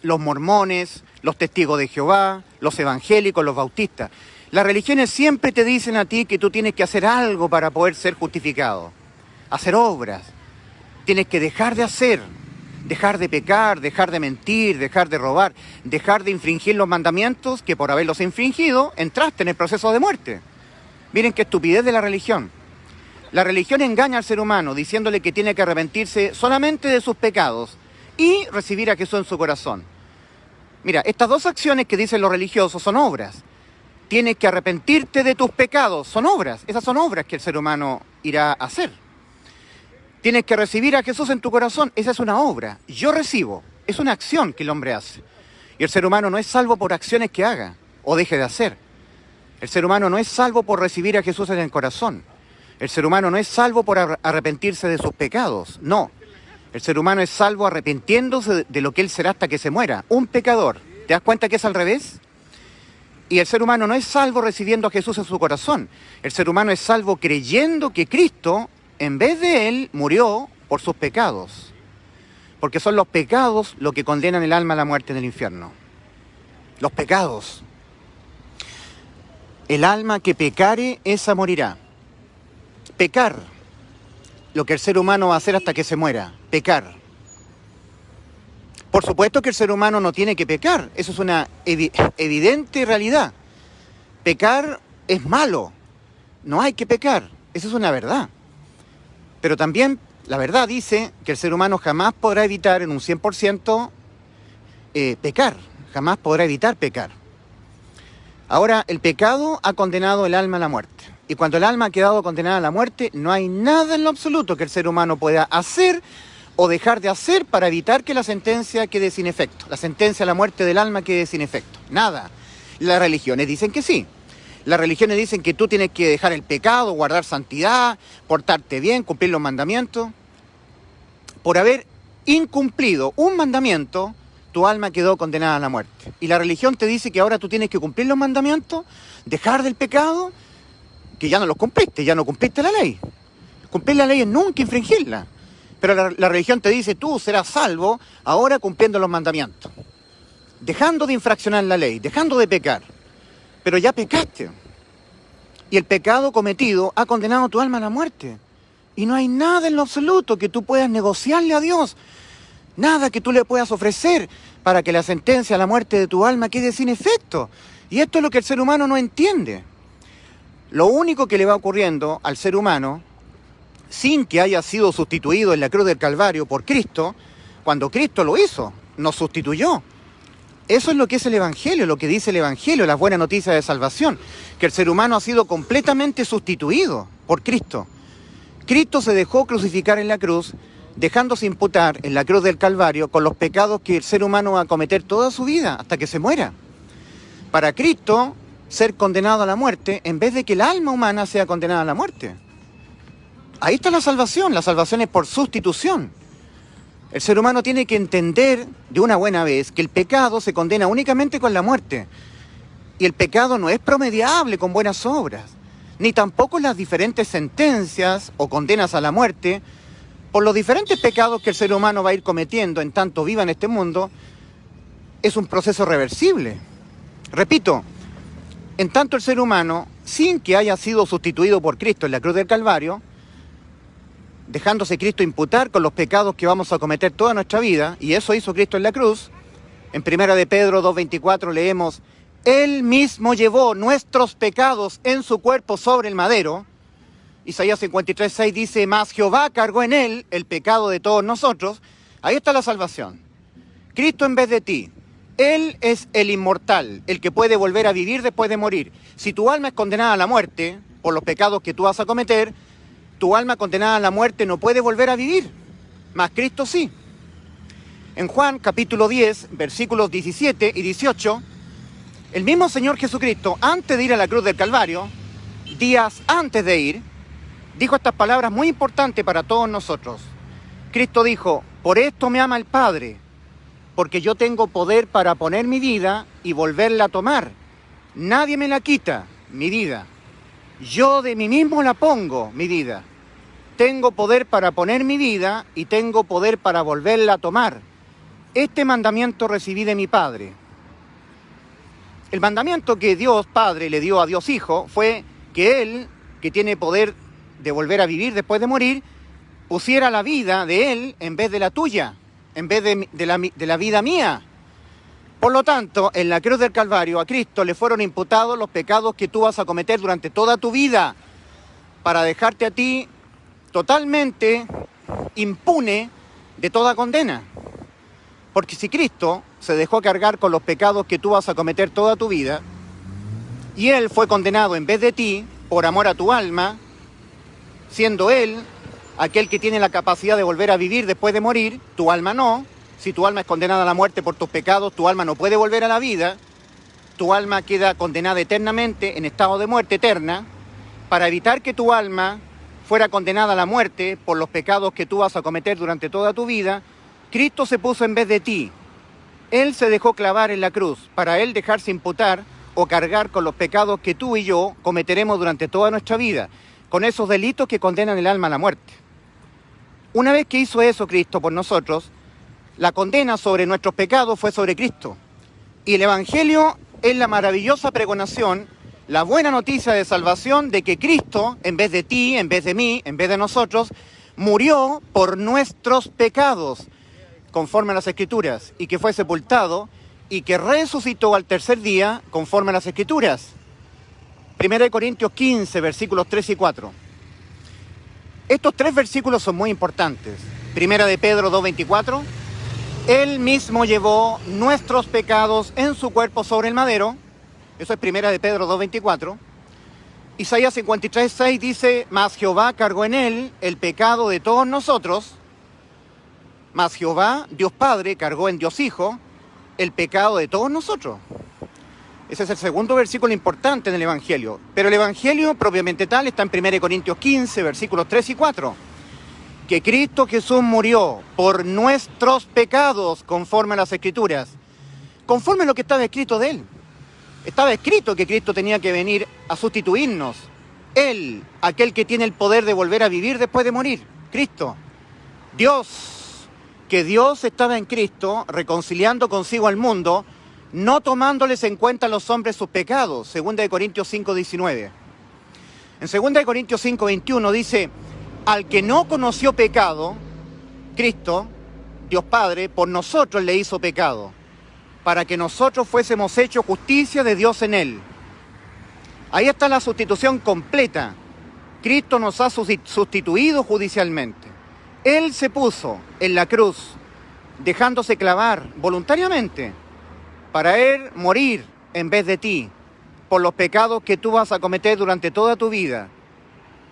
los mormones, los testigos de Jehová, los evangélicos, los bautistas. Las religiones siempre te dicen a ti que tú tienes que hacer algo para poder ser justificado, hacer obras. Tienes que dejar de hacer, dejar de pecar, dejar de mentir, dejar de robar, dejar de infringir los mandamientos que por haberlos infringido entraste en el proceso de muerte. Miren qué estupidez de la religión. La religión engaña al ser humano diciéndole que tiene que arrepentirse solamente de sus pecados y recibir a Jesús en su corazón. Mira, estas dos acciones que dicen los religiosos son obras. Tienes que arrepentirte de tus pecados, son obras. Esas son obras que el ser humano irá a hacer. Tienes que recibir a Jesús en tu corazón, esa es una obra. Yo recibo, es una acción que el hombre hace. Y el ser humano no es salvo por acciones que haga o deje de hacer. El ser humano no es salvo por recibir a Jesús en el corazón. El ser humano no es salvo por arrepentirse de sus pecados, no. El ser humano es salvo arrepintiéndose de lo que él será hasta que se muera. Un pecador. ¿Te das cuenta que es al revés? Y el ser humano no es salvo recibiendo a Jesús en su corazón. El ser humano es salvo creyendo que Cristo, en vez de él, murió por sus pecados. Porque son los pecados los que condenan el alma a la muerte en el infierno. Los pecados. El alma que pecare, esa morirá. Pecar, lo que el ser humano va a hacer hasta que se muera, pecar. Por supuesto que el ser humano no tiene que pecar, eso es una evidente realidad. Pecar es malo, no hay que pecar, eso es una verdad. Pero también la verdad dice que el ser humano jamás podrá evitar en un 100% pecar, jamás podrá evitar pecar. Ahora, el pecado ha condenado el alma a la muerte. Y cuando el alma ha quedado condenada a la muerte, no hay nada en lo absoluto que el ser humano pueda hacer o dejar de hacer para evitar que la sentencia quede sin efecto. La sentencia a la muerte del alma quede sin efecto. Nada. Las religiones dicen que sí. Las religiones dicen que tú tienes que dejar el pecado, guardar santidad, portarte bien, cumplir los mandamientos. Por haber incumplido un mandamiento, tu alma quedó condenada a la muerte. Y la religión te dice que ahora tú tienes que cumplir los mandamientos, dejar del pecado, que ya no los cumpliste, ya no cumpliste la ley. Cumplir la ley es nunca infringirla. Pero la religión te dice, tú serás salvo ahora cumpliendo los mandamientos. Dejando de infraccionar la ley, dejando de pecar. Pero ya pecaste. Y el pecado cometido ha condenado tu alma a la muerte. Y no hay nada en lo absoluto que tú puedas negociarle a Dios. Nada que tú le puedas ofrecer para que la sentencia a la muerte de tu alma quede sin efecto. Y esto es lo que el ser humano no entiende. Lo único que le va ocurriendo al ser humano, sin que haya sido sustituido en la cruz del Calvario por Cristo, cuando Cristo lo hizo, nos sustituyó. Eso es lo que es el Evangelio, lo que dice el Evangelio, las buenas noticias de salvación, que el ser humano ha sido completamente sustituido por Cristo. Cristo se dejó crucificar en la cruz, dejándose imputar en la cruz del Calvario con los pecados que el ser humano va a cometer toda su vida, hasta que se muera. Para Cristo, ser condenado a la muerte, en vez de que el alma humana sea condenada a la muerte. Ahí está la salvación es por sustitución. El ser humano tiene que entender de una buena vez que el pecado se condena únicamente con la muerte. Y el pecado no es promediable con buenas obras, ni tampoco las diferentes sentencias o condenas a la muerte por los diferentes pecados que el ser humano va a ir cometiendo en tanto viva en este mundo. Es un proceso reversible. Repito, en tanto el ser humano, sin que haya sido sustituido por Cristo en la cruz del Calvario, dejándose Cristo imputar con los pecados que vamos a cometer toda nuestra vida, y eso hizo Cristo en la cruz. En 1 de Pedro 2:24 leemos, Él mismo llevó nuestros pecados en su cuerpo sobre el madero. Isaías 53:6 dice, mas Jehová cargó en él el pecado de todos nosotros. Ahí está la salvación. Cristo en vez de ti. Él es el inmortal, el que puede volver a vivir después de morir. Si tu alma es condenada a la muerte por los pecados que tú vas a cometer, tu alma condenada a la muerte no puede volver a vivir, mas Cristo sí. En Juan capítulo 10, versículos 17 y 18, el mismo Señor Jesucristo, antes de ir a la cruz del Calvario, días antes de ir, dijo estas palabras muy importantes para todos nosotros. Cristo dijo, por esto me ama el Padre, porque yo tengo poder para poner mi vida y volverla a tomar. Nadie me la quita, mi vida. Yo de mí mismo la pongo, mi vida. Tengo poder para poner mi vida y tengo poder para volverla a tomar. Este mandamiento recibí de mi Padre. El mandamiento que Dios Padre le dio a Dios Hijo fue que Él, que tiene poder de volver a vivir después de morir, pusiera la vida de Él en vez de la tuya, en vez de la vida mía. Por lo tanto, en la cruz del Calvario a Cristo le fueron imputados los pecados que tú vas a cometer durante toda tu vida, para dejarte a ti totalmente impune de toda condena. Porque si Cristo se dejó cargar con los pecados que tú vas a cometer toda tu vida, y Él fue condenado en vez de ti, por amor a tu alma, siendo Él aquel que tiene la capacidad de volver a vivir después de morir, tu alma no. Si tu alma es condenada a la muerte por tus pecados, tu alma no puede volver a la vida. Tu alma queda condenada eternamente en estado de muerte eterna. Para evitar que tu alma fuera condenada a la muerte por los pecados que tú vas a cometer durante toda tu vida, Cristo se puso en vez de ti. Él se dejó clavar en la cruz para Él dejarse imputar o cargar con los pecados que tú y yo cometeremos durante toda nuestra vida, con esos delitos que condenan el alma a la muerte. Una vez que hizo eso Cristo por nosotros, la condena sobre nuestros pecados fue sobre Cristo. Y el Evangelio es la maravillosa pregonación, la buena noticia de salvación de que Cristo, en vez de ti, en vez de mí, en vez de nosotros, murió por nuestros pecados. conforme a las Escrituras, y que fue sepultado, y que resucitó al tercer día, conforme a las Escrituras. 1 Corintios 15, versículos 3 y 4. Estos tres versículos son muy importantes. 1 de Pedro 2:24. Él mismo llevó nuestros pecados en su cuerpo sobre el madero. Eso es 1 de Pedro 2:24. Isaías 53:6 dice, mas Jehová cargó en él el pecado de todos nosotros. Mas Jehová, Dios Padre, cargó en Dios Hijo el pecado de todos nosotros. Ese es el segundo versículo importante en el Evangelio. Pero el Evangelio propiamente tal está en 1 Corintios 15, versículos 3 y 4. Que Cristo Jesús murió por nuestros pecados conforme a las Escrituras. Conforme a lo que estaba escrito de Él. Estaba escrito que Cristo tenía que venir a sustituirnos. Él, aquel que tiene el poder de volver a vivir después de morir. Cristo. Dios. Que Dios estaba en Cristo reconciliando consigo al mundo, no tomándoles en cuenta a los hombres sus pecados. 2 Corintios 5:19. En 2 Corintios 5:21 dice, al que no conoció pecado, Cristo, Dios Padre, por nosotros le hizo pecado, para que nosotros fuésemos hechos justicia de Dios en él. Ahí está la sustitución completa. Cristo nos ha sustituido judicialmente. Él se puso en la cruz, dejándose clavar voluntariamente, para Él morir en vez de ti, por los pecados que tú vas a cometer durante toda tu vida.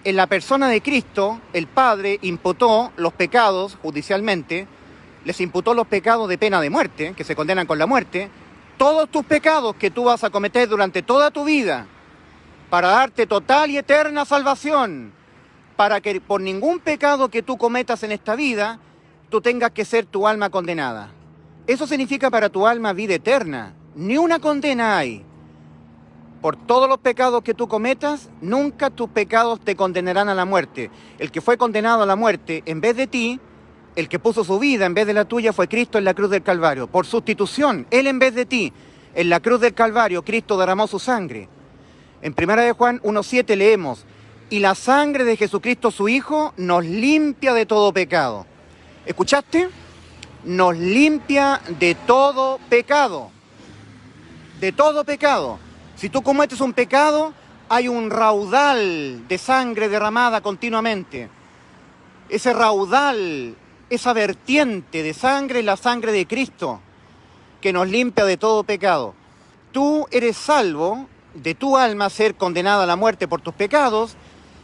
En la persona de Cristo, el Padre imputó los pecados judicialmente, les imputó los pecados de pena de muerte, que se condenan con la muerte, todos tus pecados que tú vas a cometer durante toda tu vida, para darte total y eterna salvación, para que por ningún pecado que tú cometas en esta vida, tú tengas que ser tu alma condenada. Eso significa para tu alma vida eterna. Ni una condena hay. Por todos los pecados que tú cometas, nunca tus pecados te condenarán a la muerte. El que fue condenado a la muerte en vez de ti, el que puso su vida en vez de la tuya, fue Cristo en la cruz del Calvario. Por sustitución, Él en vez de ti, en la cruz del Calvario, Cristo derramó su sangre. En 1 de Juan 1:7 leemos, y la sangre de Jesucristo su Hijo nos limpia de todo pecado. ¿Escuchaste? Nos limpia de todo pecado. De todo pecado. Si tú cometes un pecado, hay un raudal de sangre derramada continuamente. Ese raudal, esa vertiente de sangre es la sangre de Cristo, que nos limpia de todo pecado. Tú eres salvo de tu alma ser condenada a la muerte por tus pecados,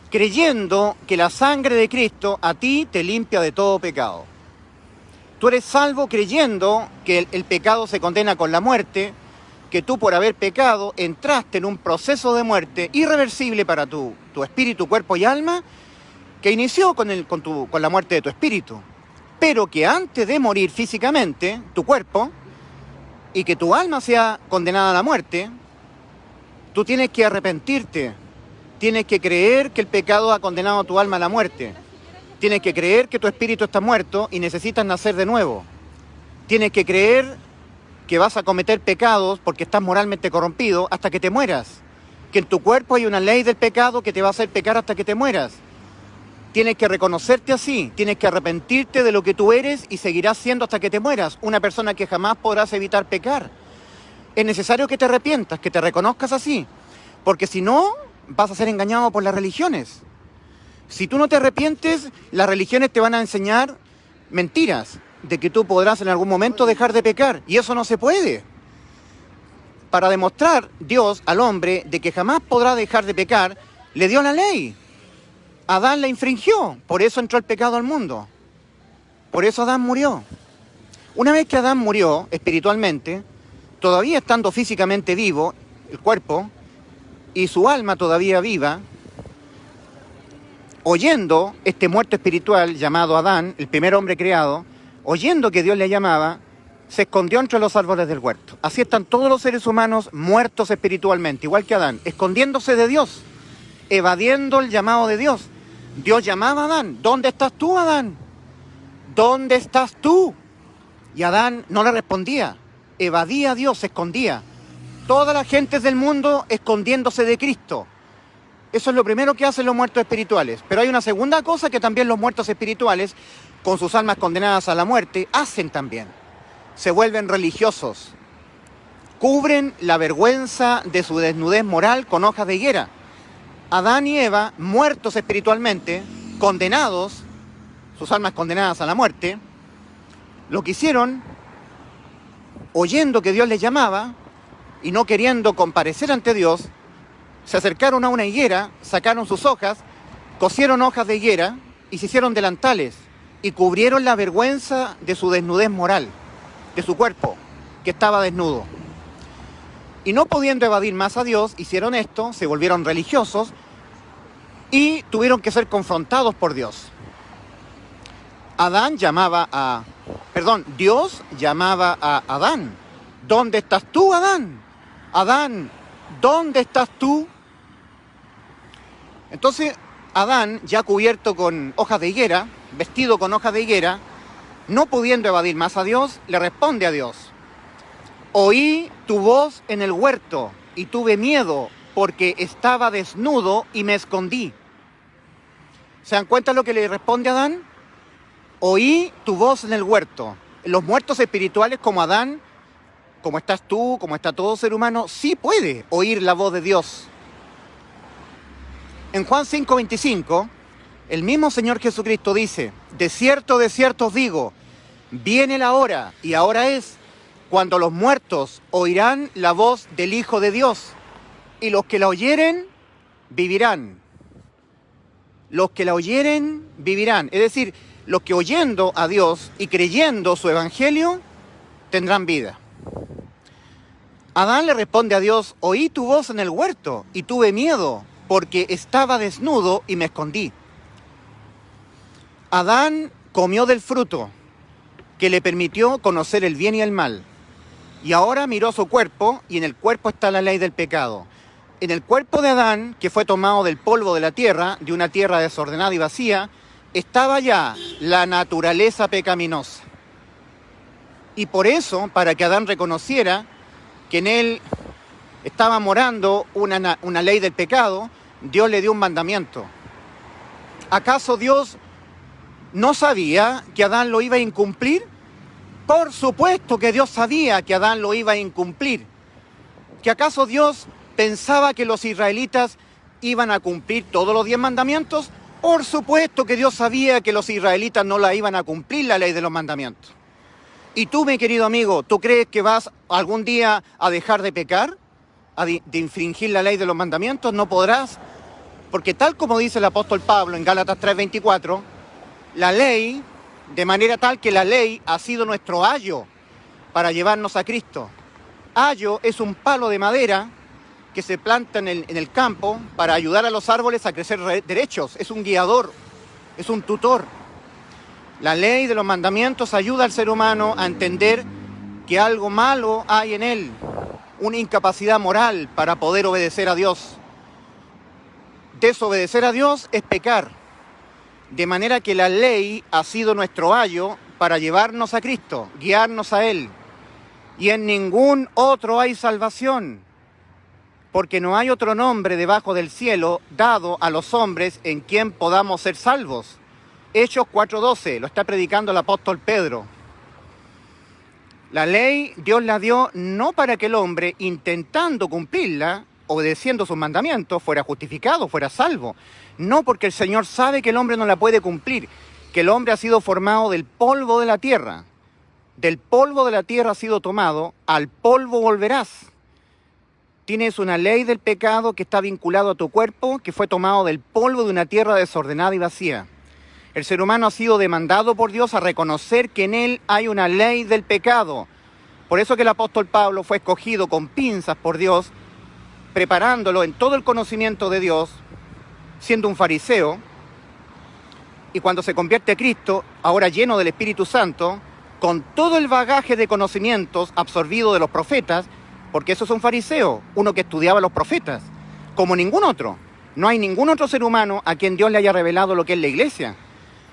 creyendo que la sangre de Cristo a ti te limpia de todo pecado. Tú eres salvo creyendo que el pecado se condena con la muerte, que tú por haber pecado entraste en un proceso de muerte irreversible para tu espíritu, cuerpo y alma, que inició con la muerte de tu espíritu, pero que antes de morir físicamente, tu cuerpo, y que tu alma sea condenada a la muerte, tú tienes que arrepentirte. Tienes que creer que el pecado ha condenado a tu alma a la muerte. Tienes que creer que tu espíritu está muerto y necesitas nacer de nuevo. Tienes que creer que vas a cometer pecados porque estás moralmente corrompido hasta que te mueras. Que en tu cuerpo hay una ley del pecado que te va a hacer pecar hasta que te mueras. Tienes que reconocerte así. Tienes que arrepentirte de lo que tú eres y seguirás siendo hasta que te mueras. Una persona que jamás podrás evitar pecar. Es necesario que te arrepientas, que te reconozcas así. Porque si no, vas a ser engañado por las religiones. Si tú no te arrepientes, las religiones te van a enseñar mentiras de que tú podrás en algún momento dejar de pecar. Y eso no se puede. Para demostrar Dios al hombre de que jamás podrá dejar de pecar, le dio la ley. Adán la infringió. Por eso entró el pecado al mundo. Por eso Adán murió. Una vez que Adán murió espiritualmente, todavía estando físicamente vivo, el cuerpo, y su alma todavía viva, oyendo este muerto espiritual llamado Adán, el primer hombre creado, oyendo que Dios le llamaba, se escondió entre los árboles del huerto. Así están todos los seres humanos muertos espiritualmente, igual que Adán, escondiéndose de Dios, evadiendo el llamado de Dios. Dios llamaba a Adán, ¿dónde estás tú, Adán? ¿Dónde estás tú? Y Adán no le respondía, evadía a Dios, se escondía. Todas las gentes del mundo escondiéndose de Cristo. Eso es lo primero que hacen los muertos espirituales. Pero hay una segunda cosa que también los muertos espirituales, con sus almas condenadas a la muerte, hacen también. Se vuelven religiosos. Cubren la vergüenza de su desnudez moral con hojas de higuera. Adán y Eva, muertos espiritualmente, condenados, sus almas condenadas a la muerte, lo que hicieron, oyendo que Dios les llamaba y no queriendo comparecer ante Dios, se acercaron a una higuera, sacaron sus hojas, cosieron hojas de higuera y se hicieron delantales y cubrieron la vergüenza de su desnudez moral, de su cuerpo, que estaba desnudo. Y no pudiendo evadir más a Dios, hicieron esto, se volvieron religiosos y tuvieron que ser confrontados por Dios. Dios llamaba a Adán. ¿Dónde estás tú, Adán? Adán, ¿dónde estás tú? Entonces, Adán, ya cubierto con hojas de higuera, vestido con hojas de higuera, no pudiendo evadir más a Dios, le responde a Dios: oí tu voz en el huerto y tuve miedo porque estaba desnudo y me escondí. ¿Se dan cuenta lo que le responde Adán? Oí tu voz en el huerto. Los muertos espirituales como Adán, como estás tú, como está todo ser humano, sí puede oír la voz de Dios. En Juan 5:25, el mismo Señor Jesucristo dice: de cierto os digo, viene la hora, y ahora es, cuando los muertos oirán la voz del Hijo de Dios, y los que la oyeren, vivirán. Los que la oyeren, vivirán. Es decir, los que oyendo a Dios y creyendo su evangelio, tendrán vida. Adán le responde a Dios: oí tu voz en el huerto y tuve miedo, porque estaba desnudo y me escondí. Adán comió del fruto que le permitió conocer el bien y el mal. Y ahora miró su cuerpo, y en el cuerpo está la ley del pecado. En el cuerpo de Adán, que fue tomado del polvo de la tierra, de una tierra desordenada y vacía, estaba ya la naturaleza pecaminosa. Y por eso, para que Adán reconociera que en él estaba morando una ley del pecado, Dios le dio un mandamiento. ¿Acaso Dios no sabía que Adán lo iba a incumplir? Por supuesto que Dios sabía que Adán lo iba a incumplir. ¿Que acaso Dios pensaba que los israelitas iban a cumplir todos los 10 mandamientos? Por supuesto que Dios sabía que los israelitas no la iban a cumplir, la ley de los mandamientos. Y tú, mi querido amigo, ¿tú crees que vas algún día a dejar de pecar? De infringir la ley de los mandamientos? No podrás, porque tal como dice el apóstol Pablo en Gálatas 3:24, la ley, de manera tal que la ley ha sido nuestro ayo para llevarnos a Cristo. Ayo es un palo de madera que se planta en el campo para ayudar a los árboles a crecer derechos. Es un guiador, es un tutor. La ley de los mandamientos ayuda al ser humano a entender que algo malo hay en él, una incapacidad moral para poder obedecer a Dios. Desobedecer a Dios es pecar, de manera que la ley ha sido nuestro ayo para llevarnos a Cristo, guiarnos a Él. Y en ningún otro hay salvación, porque no hay otro nombre debajo del cielo dado a los hombres en quien podamos ser salvos. Hechos 4:12, lo está predicando el apóstol Pedro. La ley Dios la dio no para que el hombre, intentando cumplirla, obedeciendo sus mandamientos, fuera justificado, fuera salvo. No, porque el Señor sabe que el hombre no la puede cumplir, que el hombre ha sido formado del polvo de la tierra. Del polvo de la tierra ha sido tomado, al polvo volverás. Tienes una ley del pecado que está vinculado a tu cuerpo, que fue tomado del polvo de una tierra desordenada y vacía. El ser humano ha sido demandado por Dios a reconocer que en él hay una ley del pecado. Por eso que el apóstol Pablo fue escogido con pinzas por Dios, preparándolo en todo el conocimiento de Dios, siendo un fariseo, y cuando se convierte a Cristo, ahora lleno del Espíritu Santo, con todo el bagaje de conocimientos absorbido de los profetas, porque eso es un fariseo, uno que estudiaba a los profetas, como ningún otro. No hay ningún otro ser humano a quien Dios le haya revelado lo que es la iglesia.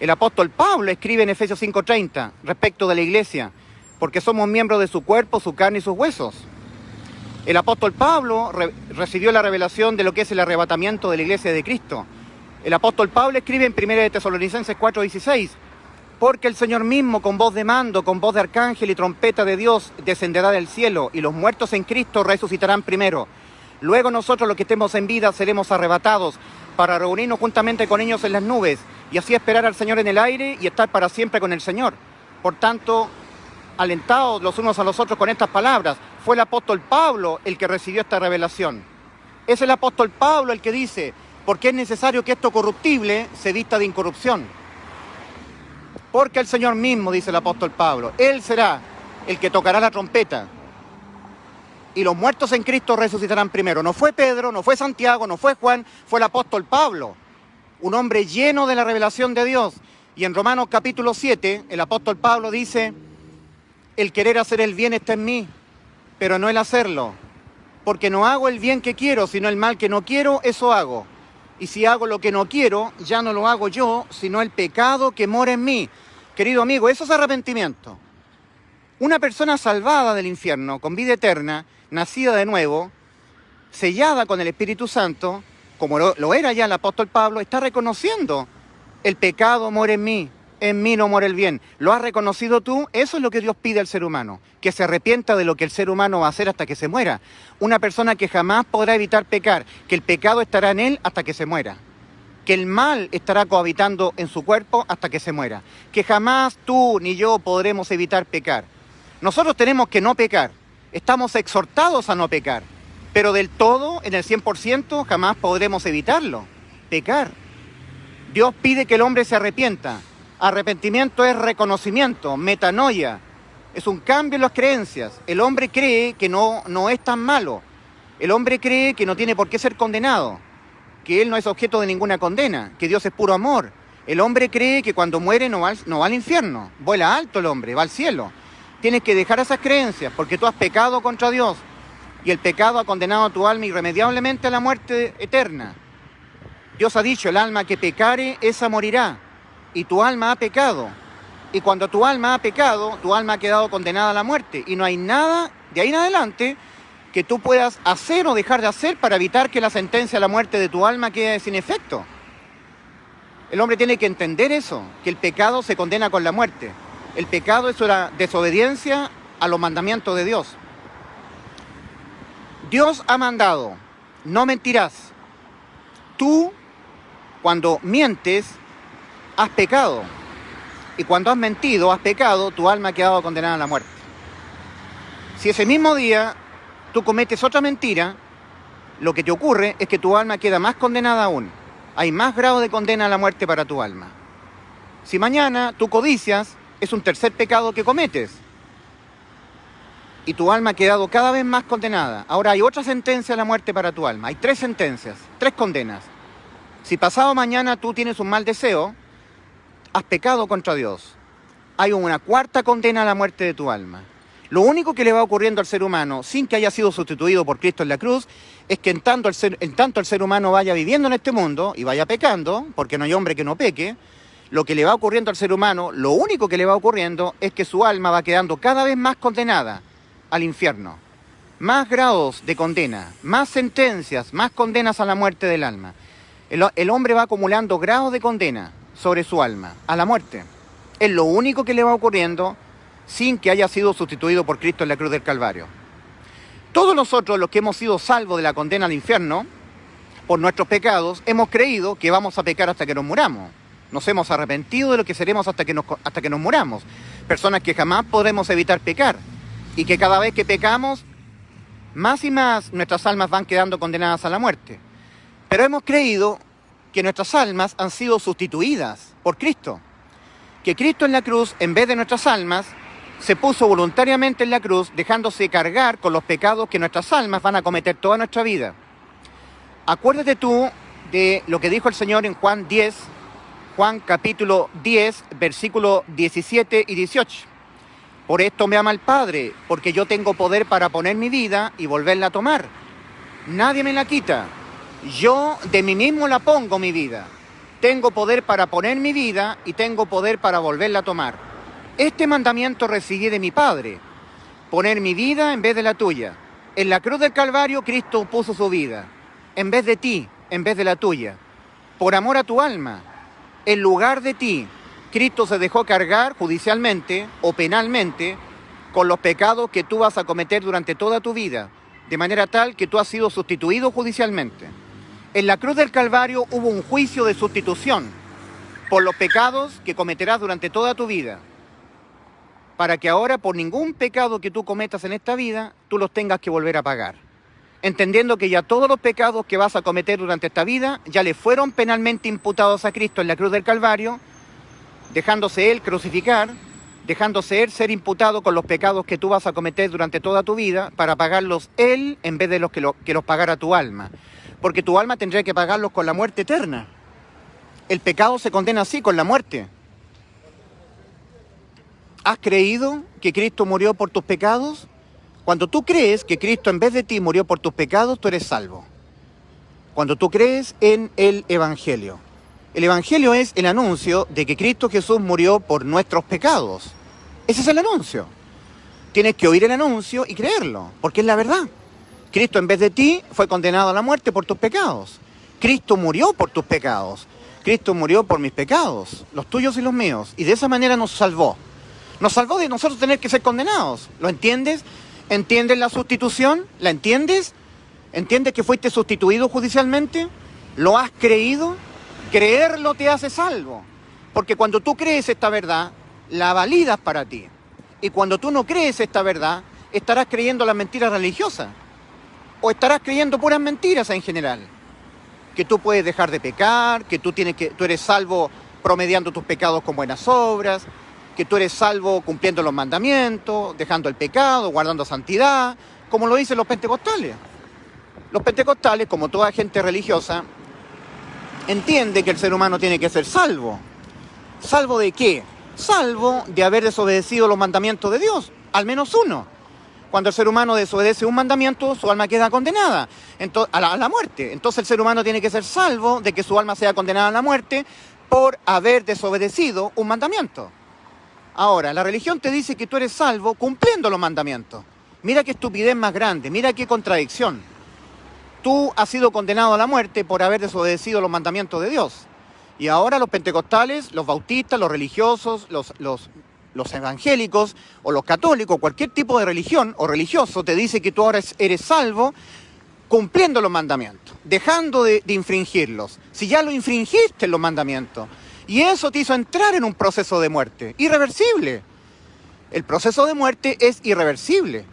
El apóstol Pablo escribe en Efesios 5:30 respecto de la iglesia, porque somos miembros de su cuerpo, su carne y sus huesos. El apóstol Pablo recibió la revelación de lo que es el arrebatamiento de la iglesia de Cristo. El apóstol Pablo escribe en 1 Tesalonicenses 4:16, Porque el Señor mismo, con voz de mando, con voz de arcángel y trompeta de Dios, descenderá del cielo, y los muertos en Cristo resucitarán primero. Luego nosotros, los que estemos en vida, seremos arrebatados para reunirnos juntamente con ellos en las nubes, y así esperar al Señor en el aire y estar para siempre con el Señor. Por tanto, alentados los unos a los otros con estas palabras, fue el apóstol Pablo el que recibió esta revelación. Es el apóstol Pablo el que dice, porque es necesario que esto corruptible se vista de incorrupción. Porque el Señor mismo, dice el apóstol Pablo, Él será el que tocará la trompeta. Y los muertos en Cristo resucitarán primero. No fue Pedro, no fue Santiago, no fue Juan, fue el apóstol Pablo, un hombre lleno de la revelación de Dios. Y en Romanos capítulo 7, el apóstol Pablo dice, el querer hacer el bien está en mí, pero no el hacerlo. Porque no hago el bien que quiero, sino el mal que no quiero, eso hago. Y si hago lo que no quiero, ya no lo hago yo, sino el pecado que mora en mí. Querido amigo, eso es arrepentimiento. Una persona salvada del infierno, con vida eterna, nacida de nuevo, sellada con el Espíritu Santo, como lo era ya el apóstol Pablo, está reconociendo, el pecado mora en mí no mora el bien. ¿Lo has reconocido tú? Eso es lo que Dios pide al ser humano, que se arrepienta de lo que el ser humano va a hacer hasta que se muera. Una persona que jamás podrá evitar pecar, que el pecado estará en él hasta que se muera, que el mal estará cohabitando en su cuerpo hasta que se muera, que jamás tú ni yo podremos evitar pecar. Nosotros tenemos que no pecar, estamos exhortados a no pecar, pero del todo, en el 100%, jamás podremos evitarlo, pecar. Dios pide que el hombre se arrepienta. Arrepentimiento es reconocimiento, metanoia, es un cambio en las creencias. El hombre cree que no es tan malo, el hombre cree que no tiene por qué ser condenado, que él no es objeto de ninguna condena, que Dios es puro amor. El hombre cree que cuando muere no va al infierno, vuela alto el hombre, va al cielo. Tienes que dejar esas creencias porque tú has pecado contra Dios y el pecado ha condenado a tu alma irremediablemente a la muerte eterna. Dios ha dicho, el alma que pecare, esa morirá. Y tu alma ha pecado. Y cuando tu alma ha pecado, tu alma ha quedado condenada a la muerte. Y no hay nada de ahí en adelante que tú puedas hacer o dejar de hacer para evitar que la sentencia a la muerte de tu alma quede sin efecto. El hombre tiene que entender eso, que el pecado se condena con la muerte. El pecado es una desobediencia a los mandamientos de Dios. Dios ha mandado, no mentirás. Tú, cuando mientes, has pecado. Y cuando has mentido, has pecado, tu alma ha quedado condenada a la muerte. Si ese mismo día tú cometes otra mentira, lo que te ocurre es que tu alma queda más condenada aún. Hay más grado de condena a la muerte para tu alma. Si mañana tú codicias, es un tercer pecado que cometes. Y tu alma ha quedado cada vez más condenada. Ahora hay otra sentencia a la muerte para tu alma. Hay 3 sentencias, 3 condenas. Si pasado mañana tú tienes un mal deseo, has pecado contra Dios. Hay una 4ª condena a la muerte de tu alma. Lo único que le va ocurriendo al ser humano, sin que haya sido sustituido por Cristo en la cruz, es que en tanto el ser humano vaya viviendo en este mundo y vaya pecando, porque no hay hombre que no peque, lo que le va ocurriendo al ser humano, lo único que le va ocurriendo es que su alma va quedando cada vez más condenada al infierno. Más grados de condena, más sentencias, más condenas a la muerte del alma. El hombre va acumulando grados de condena sobre su alma, a la muerte. Es lo único que le va ocurriendo sin que haya sido sustituido por Cristo en la cruz del Calvario. Todos nosotros, los que hemos sido salvos de la condena al infierno, por nuestros pecados, hemos creído que vamos a pecar hasta que nos muramos. Nos hemos arrepentido de lo que seremos hasta que nos muramos. Personas que jamás podremos evitar pecar y que cada vez que pecamos, más y más nuestras almas van quedando condenadas a la muerte. Pero hemos creído que nuestras almas han sido sustituidas por Cristo. Que Cristo en la cruz, en vez de nuestras almas, se puso voluntariamente en la cruz, dejándose cargar con los pecados que nuestras almas van a cometer toda nuestra vida. Acuérdate tú de lo que dijo el Señor en Juan capítulo 10, versículos 17 y 18. Por esto me ama el Padre, porque yo tengo poder para poner mi vida y volverla a tomar. Nadie me la quita. Yo de mí mismo la pongo mi vida. Tengo poder para poner mi vida y tengo poder para volverla a tomar. Este mandamiento recibí de mi Padre, poner mi vida en vez de la tuya. En la cruz del Calvario Cristo puso su vida, en vez de ti, en vez de la tuya. Por amor a tu alma, en lugar de ti, Cristo se dejó cargar judicialmente o penalmente con los pecados que tú vas a cometer durante toda tu vida, de manera tal que tú has sido sustituido judicialmente. En la cruz del Calvario hubo un juicio de sustitución por los pecados que cometerás durante toda tu vida, para que ahora por ningún pecado que tú cometas en esta vida, tú los tengas que volver a pagar. Entendiendo que ya todos los pecados que vas a cometer durante esta vida ya le fueron penalmente imputados a Cristo en la cruz del Calvario, dejándose Él crucificar, dejándose Él ser imputado con los pecados que tú vas a cometer durante toda tu vida para pagarlos Él en vez de los que los pagara tu alma. Porque tu alma tendría que pagarlos con la muerte eterna. El pecado se condena así, con la muerte. ¿Has creído que Cristo murió por tus pecados? Cuando tú crees que Cristo en vez de ti murió por tus pecados, tú eres salvo. Cuando tú crees en el Evangelio. El Evangelio es el anuncio de que Cristo Jesús murió por nuestros pecados. Ese es el anuncio. Tienes que oír el anuncio y creerlo, porque es la verdad. Cristo en vez de ti fue condenado a la muerte por tus pecados. Cristo murió por tus pecados. Cristo murió por mis pecados, los tuyos y los míos. Y de esa manera nos salvó. Nos salvó de nosotros tener que ser condenados. ¿Lo entiendes? ¿Entiendes la sustitución? ¿La entiendes? ¿Entiendes que fuiste sustituido judicialmente? ¿Lo has creído? Creerlo te hace salvo. Porque cuando tú crees esta verdad, la validas para ti. Y cuando tú no crees esta verdad, estarás creyendo las mentiras religiosas. O estarás creyendo puras mentiras en general. Que tú puedes dejar de pecar, que tú eres salvo promediando tus pecados con buenas obras, que tú eres salvo cumpliendo los mandamientos, dejando el pecado, guardando santidad, como lo dicen los pentecostales. Los pentecostales, como toda gente religiosa, entienden que el ser humano tiene que ser salvo. ¿Salvo de qué? Salvo de haber desobedecido los mandamientos de Dios, al menos uno. Cuando el ser humano desobedece un mandamiento, su alma queda condenada a la muerte. Entonces el ser humano tiene que ser salvo de que su alma sea condenada a la muerte por haber desobedecido un mandamiento. Ahora, la religión te dice que tú eres salvo cumpliendo los mandamientos. Mira qué estupidez más grande, mira qué contradicción. Tú has sido condenado a la muerte por haber desobedecido los mandamientos de Dios. Y ahora los pentecostales, los bautistas, los religiosos, los evangélicos o los católicos, cualquier tipo de religión o religioso te dice que tú ahora eres salvo cumpliendo los mandamientos, dejando de infringirlos. Si ya lo infringiste los mandamientos, y eso te hizo entrar en un proceso de muerte irreversible. El proceso de muerte es irreversible.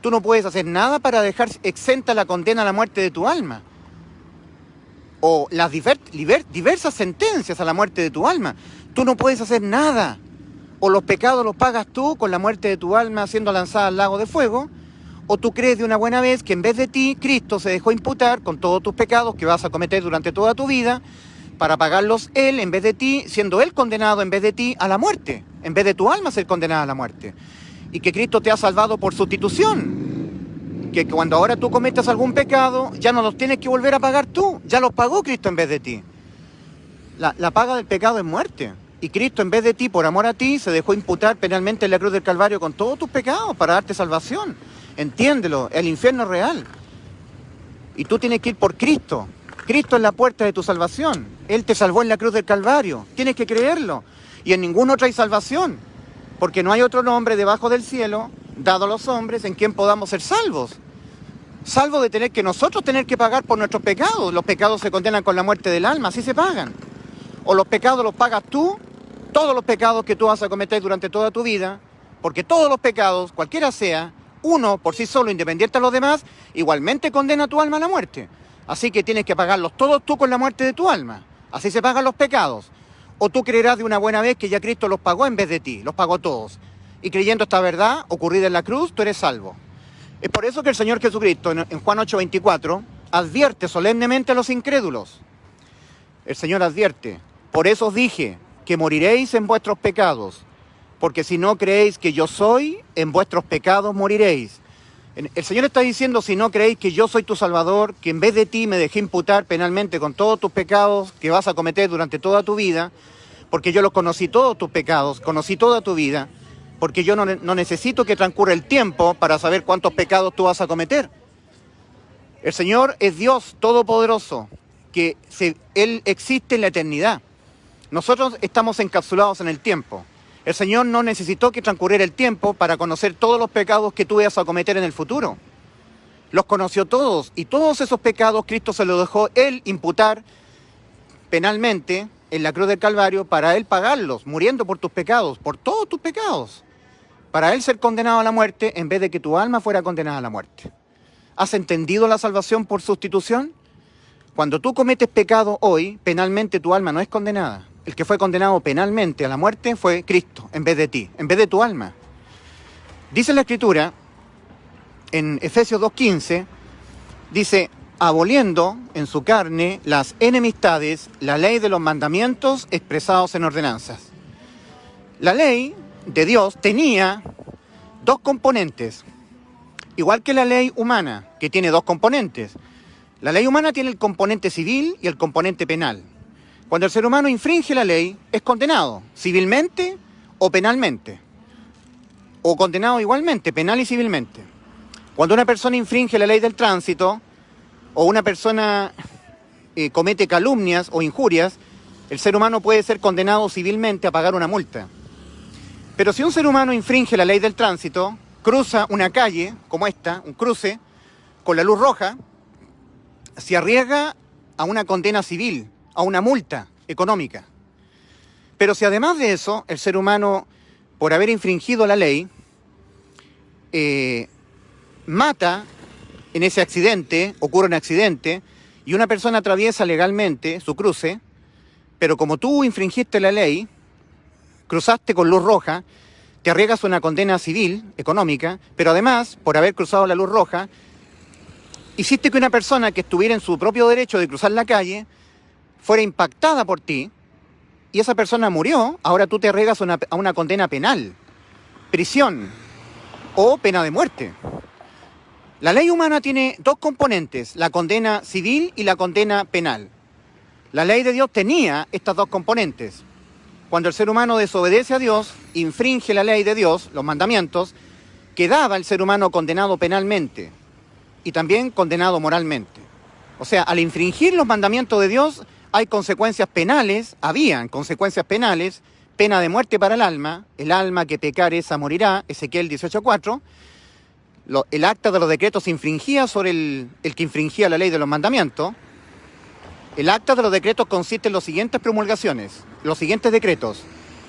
Tú no puedes hacer nada para dejar exenta la condena a la muerte de tu alma. O las diversas sentencias a la muerte de tu alma. Tú no puedes hacer nada. O los pecados los pagas tú con la muerte de tu alma siendo lanzada al lago de fuego, o tú crees de una buena vez que en vez de ti, Cristo se dejó imputar con todos tus pecados que vas a cometer durante toda tu vida, para pagarlos Él en vez de ti, siendo Él condenado en vez de ti a la muerte, en vez de tu alma ser condenada a la muerte. Y que Cristo te ha salvado por sustitución. Que cuando ahora tú cometas algún pecado, ya no los tienes que volver a pagar tú, ya los pagó Cristo en vez de ti. La paga del pecado es muerte. Y Cristo en vez de ti, por amor a ti, se dejó imputar penalmente en la cruz del Calvario con todos tus pecados para darte salvación. Entiéndelo, el infierno es real. Y tú tienes que ir por Cristo. Cristo es la puerta de tu salvación. Él te salvó en la cruz del Calvario. Tienes que creerlo. Y en ninguna otra hay salvación. Porque no hay otro nombre debajo del cielo, dado a los hombres, en quien podamos ser salvos. Salvo de nosotros tener que pagar por nuestros pecados. Los pecados se condenan con la muerte del alma, así se pagan. O los pecados los pagas tú, todos los pecados que tú vas a cometer durante toda tu vida, porque todos los pecados, cualquiera sea, uno por sí solo, independiente de los demás, igualmente condena a tu alma a la muerte. Así que tienes que pagarlos todos tú con la muerte de tu alma. Así se pagan los pecados. O tú creerás de una buena vez que ya Cristo los pagó en vez de ti, los pagó todos. Y creyendo esta verdad ocurrida en la cruz, tú eres salvo. Es por eso que el Señor Jesucristo, en Juan 8:24, advierte solemnemente a los incrédulos. El Señor advierte: por eso os dije que moriréis en vuestros pecados, porque si no creéis que yo soy, en vuestros pecados moriréis. El Señor está diciendo: si no creéis que yo soy tu Salvador, que en vez de ti me dejé imputar penalmente con todos tus pecados que vas a cometer durante toda tu vida, porque yo los conocí todos tus pecados, conocí toda tu vida, porque yo no necesito que transcurra el tiempo para saber cuántos pecados tú vas a cometer. El Señor es Dios todopoderoso, que Él existe en la eternidad. Nosotros estamos encapsulados en el tiempo. El Señor no necesitó que transcurriera el tiempo para conocer todos los pecados que tú ibas a cometer en el futuro. Los conoció todos, y todos esos pecados Cristo se los dejó Él imputar penalmente en la cruz del Calvario para Él pagarlos, muriendo por tus pecados, por todos tus pecados. Para Él ser condenado a la muerte en vez de que tu alma fuera condenada a la muerte. ¿Has entendido la salvación por sustitución? Cuando tú cometes pecado hoy, penalmente tu alma no es condenada. El que fue condenado penalmente a la muerte fue Cristo, en vez de ti, en vez de tu alma. Dice la Escritura, en Efesios 2:15, dice, aboliendo en su carne las enemistades, la ley de los mandamientos expresados en ordenanzas. La ley de Dios tenía dos componentes, igual que la ley humana, que tiene dos componentes. La ley humana tiene el componente civil y el componente penal. Cuando el ser humano infringe la ley, es condenado, civilmente o penalmente, o condenado igualmente, penal y civilmente. Cuando una persona infringe la ley del tránsito, o una persona comete calumnias o injurias, el ser humano puede ser condenado civilmente a pagar una multa. Pero si un ser humano infringe la ley del tránsito, cruza una calle como esta, un cruce, con la luz roja, se arriesga a una condena civil, a una multa económica. Pero si además de eso, el ser humano, por haber infringido la ley, mata en ese accidente, ocurre un accidente, y una persona atraviesa legalmente su cruce, pero como tú infringiste la ley, cruzaste con luz roja, te arriesgas a una condena civil, económica, pero además, por haber cruzado la luz roja, hiciste que una persona que estuviera en su propio derecho de cruzar la calle fuera impactada por ti, y esa persona murió. Ahora tú te arriesgas a una condena penal, prisión o pena de muerte. La ley humana tiene dos componentes, la condena civil y la condena penal. La ley de Dios tenía estas dos componentes. Cuando el ser humano desobedece a Dios, infringe la ley de Dios, los mandamientos, quedaba el ser humano condenado penalmente y también condenado moralmente. O sea, al infringir los mandamientos de Dios hay consecuencias penales, habían consecuencias penales, pena de muerte para el alma que pecare esa morirá, Ezequiel 18:4. El acta de los decretos se infringía sobre el que infringía la ley de los mandamientos. El acta de los decretos consiste en las siguientes promulgaciones, los siguientes decretos.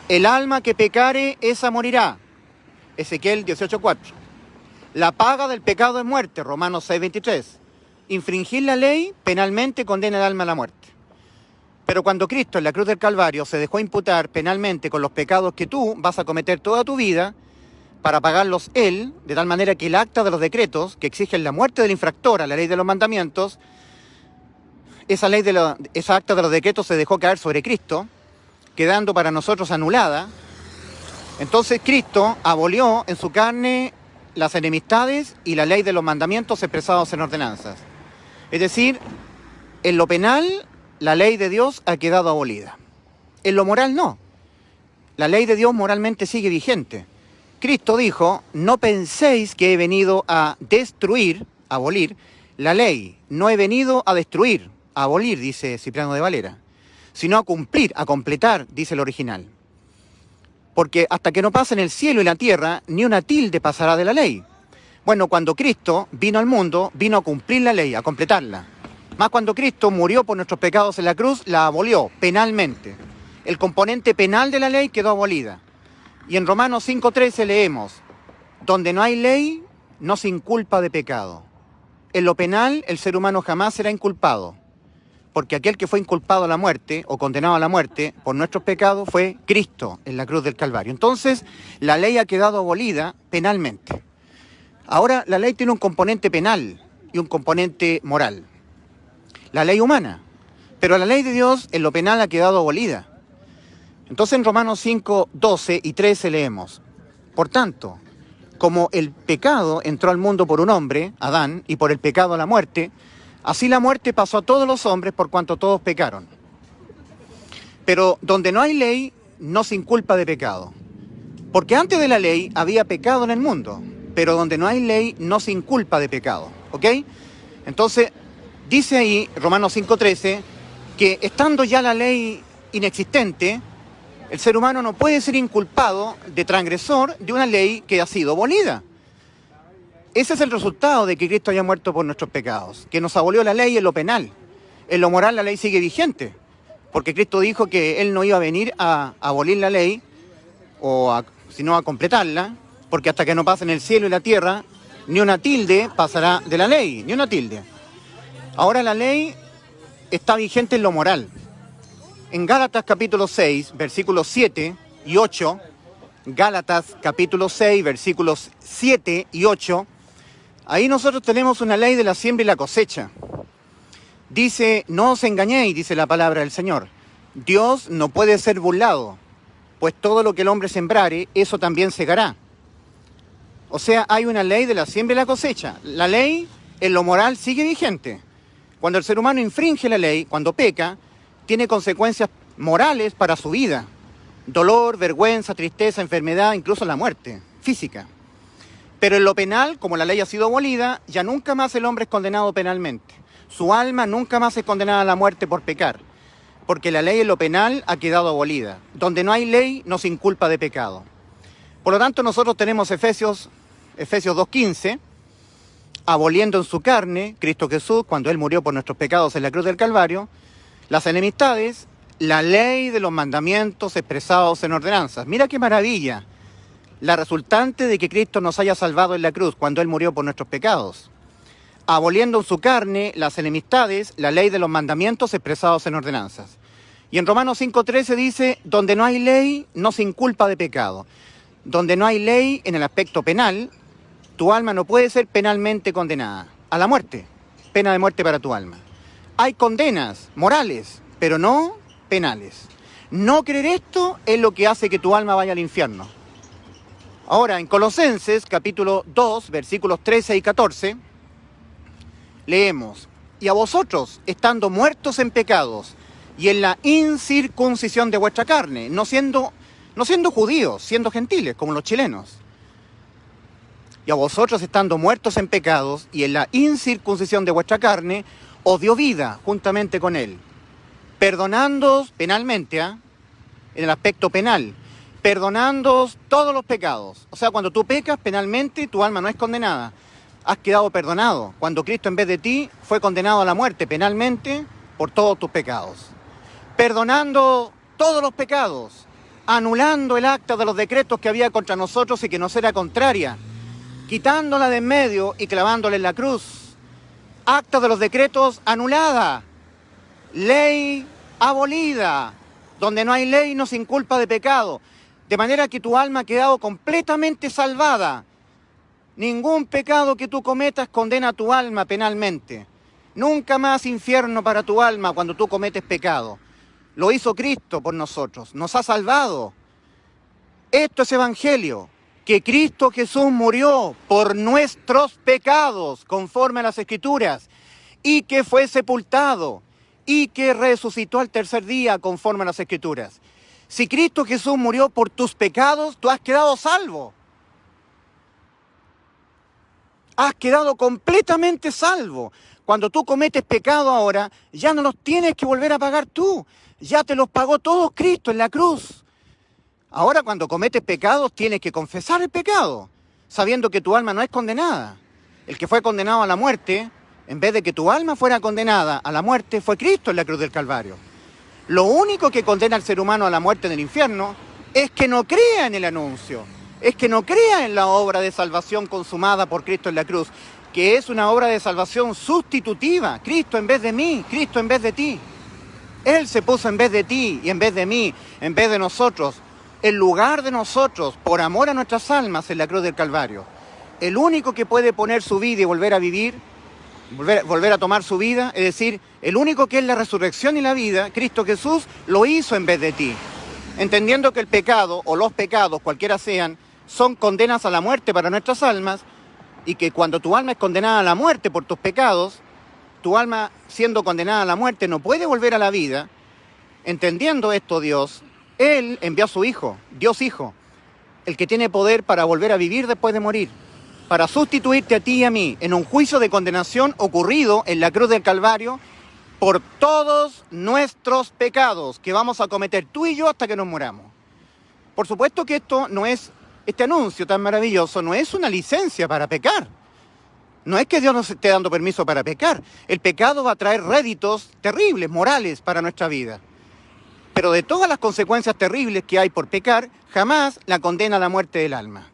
El alma que pecare, esa morirá, Ezequiel 18:4. La paga del pecado es muerte, Romanos 6:23. Infringir la ley penalmente condena el alma a la muerte. Pero cuando Cristo en la cruz del Calvario se dejó imputar penalmente con los pecados que tú vas a cometer toda tu vida, para pagarlos Él, de tal manera que el acta de los decretos, que exigen la muerte del infractor a la ley de los mandamientos, esa acta de los decretos se dejó caer sobre Cristo, quedando para nosotros anulada. Entonces Cristo abolió en su carne las enemistades y la ley de los mandamientos expresados en ordenanzas. Es decir, en lo penal, la ley de Dios ha quedado abolida. En lo moral, no. La ley de Dios moralmente sigue vigente. Cristo dijo, no penséis que he venido a destruir, abolir, la ley. No he venido a destruir, a abolir, dice Cipriano de Valera, sino a cumplir, a completar, dice el original. Porque hasta que no pasen el cielo y la tierra, ni una tilde pasará de la ley. Bueno, cuando Cristo vino al mundo, vino a cumplir la ley, a completarla. Más cuando Cristo murió por nuestros pecados en la cruz, la abolió penalmente. El componente penal de la ley quedó abolida. Y en Romanos 5:13 leemos, donde no hay ley, no se inculpa de pecado. En lo penal, el ser humano jamás será inculpado, porque aquel que fue inculpado a la muerte o condenado a la muerte por nuestros pecados fue Cristo en la cruz del Calvario. Entonces, la ley ha quedado abolida penalmente. Ahora, la ley tiene un componente penal y un componente moral. La ley humana, pero la ley de Dios en lo penal ha quedado abolida. Entonces en Romanos 5:12 y 13 leemos, por tanto, como el pecado entró al mundo por un hombre, Adán, y por el pecado la muerte, así la muerte pasó a todos los hombres por cuanto todos pecaron. Pero donde no hay ley, no se inculpa de pecado. Porque antes de la ley había pecado en el mundo, pero donde no hay ley, no se inculpa de pecado. ¿Ok? Entonces, dice ahí, Romanos 5:13, que estando ya la ley inexistente, el ser humano no puede ser inculpado de transgresor de una ley que ha sido abolida. Ese es el resultado de que Cristo haya muerto por nuestros pecados, que nos abolió la ley en lo penal. En lo moral la ley sigue vigente, porque Cristo dijo que Él no iba a venir a abolir la ley, sino a completarla, porque hasta que no pasen el cielo y la tierra, ni una tilde pasará de la ley, ni una tilde. Ahora la ley está vigente en lo moral. En Gálatas capítulo 6, versículos 7 y 8, Gálatas capítulo 6, versículos 7 y 8, ahí nosotros tenemos una ley de la siembra y la cosecha. Dice, no os engañéis, dice la palabra del Señor. Dios no puede ser burlado, pues todo lo que el hombre sembrare, eso también segará. O sea, hay una ley de la siembra y la cosecha. La ley en lo moral sigue vigente. Cuando el ser humano infringe la ley, cuando peca, tiene consecuencias morales para su vida. Dolor, vergüenza, tristeza, enfermedad, incluso la muerte física. Pero en lo penal, como la ley ha sido abolida, ya nunca más el hombre es condenado penalmente. Su alma nunca más es condenada a la muerte por pecar, porque la ley en lo penal ha quedado abolida. Donde no hay ley, no se inculpa de pecado. Por lo tanto, nosotros tenemos Efesios 2:15, aboliendo en su carne, Cristo Jesús, cuando Él murió por nuestros pecados en la cruz del Calvario, las enemistades, la ley de los mandamientos expresados en ordenanzas. Mira qué maravilla, la resultante de que Cristo nos haya salvado en la cruz cuando Él murió por nuestros pecados. Aboliendo en su carne las enemistades, la ley de los mandamientos expresados en ordenanzas. Y en Romanos 5:13 dice, donde no hay ley, no se inculpa de pecado. Donde no hay ley en el aspecto penal, tu alma no puede ser penalmente condenada a la muerte, pena de muerte para tu alma. Hay condenas morales, pero no penales. No creer esto es lo que hace que tu alma vaya al infierno. Ahora, en Colosenses, capítulo 2, versículos 13 y 14, leemos, y a vosotros, estando muertos en pecados y en la incircuncisión de vuestra carne, no siendo judíos, siendo gentiles, como los chilenos. Y a vosotros, estando muertos en pecados y en la incircuncisión de vuestra carne, os dio vida juntamente con Él, perdonándoos penalmente, en el aspecto penal, perdonándoos todos los pecados. O sea, cuando tú pecas penalmente, tu alma no es condenada. Has quedado perdonado, cuando Cristo en vez de ti fue condenado a la muerte penalmente por todos tus pecados. Perdonando todos los pecados, anulando el acta de los decretos que había contra nosotros y que nos era contraria, quitándola de en medio y clavándola en la cruz. Acta de los decretos anulada, ley abolida, donde no hay ley no se inculpa de pecado, de manera que tu alma ha quedado completamente salvada. Ningún pecado que tú cometas condena a tu alma penalmente. Nunca más infierno para tu alma cuando tú cometes pecado. Lo hizo Cristo por nosotros, nos ha salvado. Esto es evangelio, que Cristo Jesús murió por nuestros pecados, conforme a las Escrituras, y que fue sepultado, y que resucitó al tercer día, conforme a las Escrituras. Si Cristo Jesús murió por tus pecados, tú has quedado salvo. Has quedado completamente salvo. Cuando tú cometes pecado ahora, ya no los tienes que volver a pagar tú. Ya te los pagó todos Cristo en la cruz. Ahora cuando cometes pecados tienes que confesar el pecado, sabiendo que tu alma no es condenada. El que fue condenado a la muerte, en vez de que tu alma fuera condenada a la muerte, fue Cristo en la cruz del Calvario. Lo único que condena al ser humano a la muerte en el infierno es que no crea en el anuncio. Es que no crea en la obra de salvación consumada por Cristo en la cruz, que es una obra de salvación sustitutiva. Cristo en vez de mí, Cristo en vez de ti. Él se puso en vez de ti y en vez de mí, en vez de nosotros, en lugar de nosotros, por amor a nuestras almas en la cruz del Calvario. El único que puede poner su vida y volver a vivir, volver a tomar su vida, es decir, el único que es la resurrección y la vida, Cristo Jesús, lo hizo en vez de ti. Entendiendo que el pecado, o los pecados, cualquiera sean, son condenas a la muerte para nuestras almas, y que cuando tu alma es condenada a la muerte por tus pecados, tu alma siendo condenada a la muerte no puede volver a la vida. Entendiendo esto Dios, Él envió a su Hijo, Dios Hijo, el que tiene poder para volver a vivir después de morir, para sustituirte a ti y a mí en un juicio de condenación ocurrido en la cruz del Calvario, por todos nuestros pecados que vamos a cometer tú y yo hasta que nos muramos. Por supuesto que este anuncio tan maravilloso no es una licencia para pecar. No es que Dios nos esté dando permiso para pecar. El pecado va a traer réditos terribles, morales para nuestra vida. Pero de todas las consecuencias terribles que hay por pecar, jamás la condena a la muerte del alma.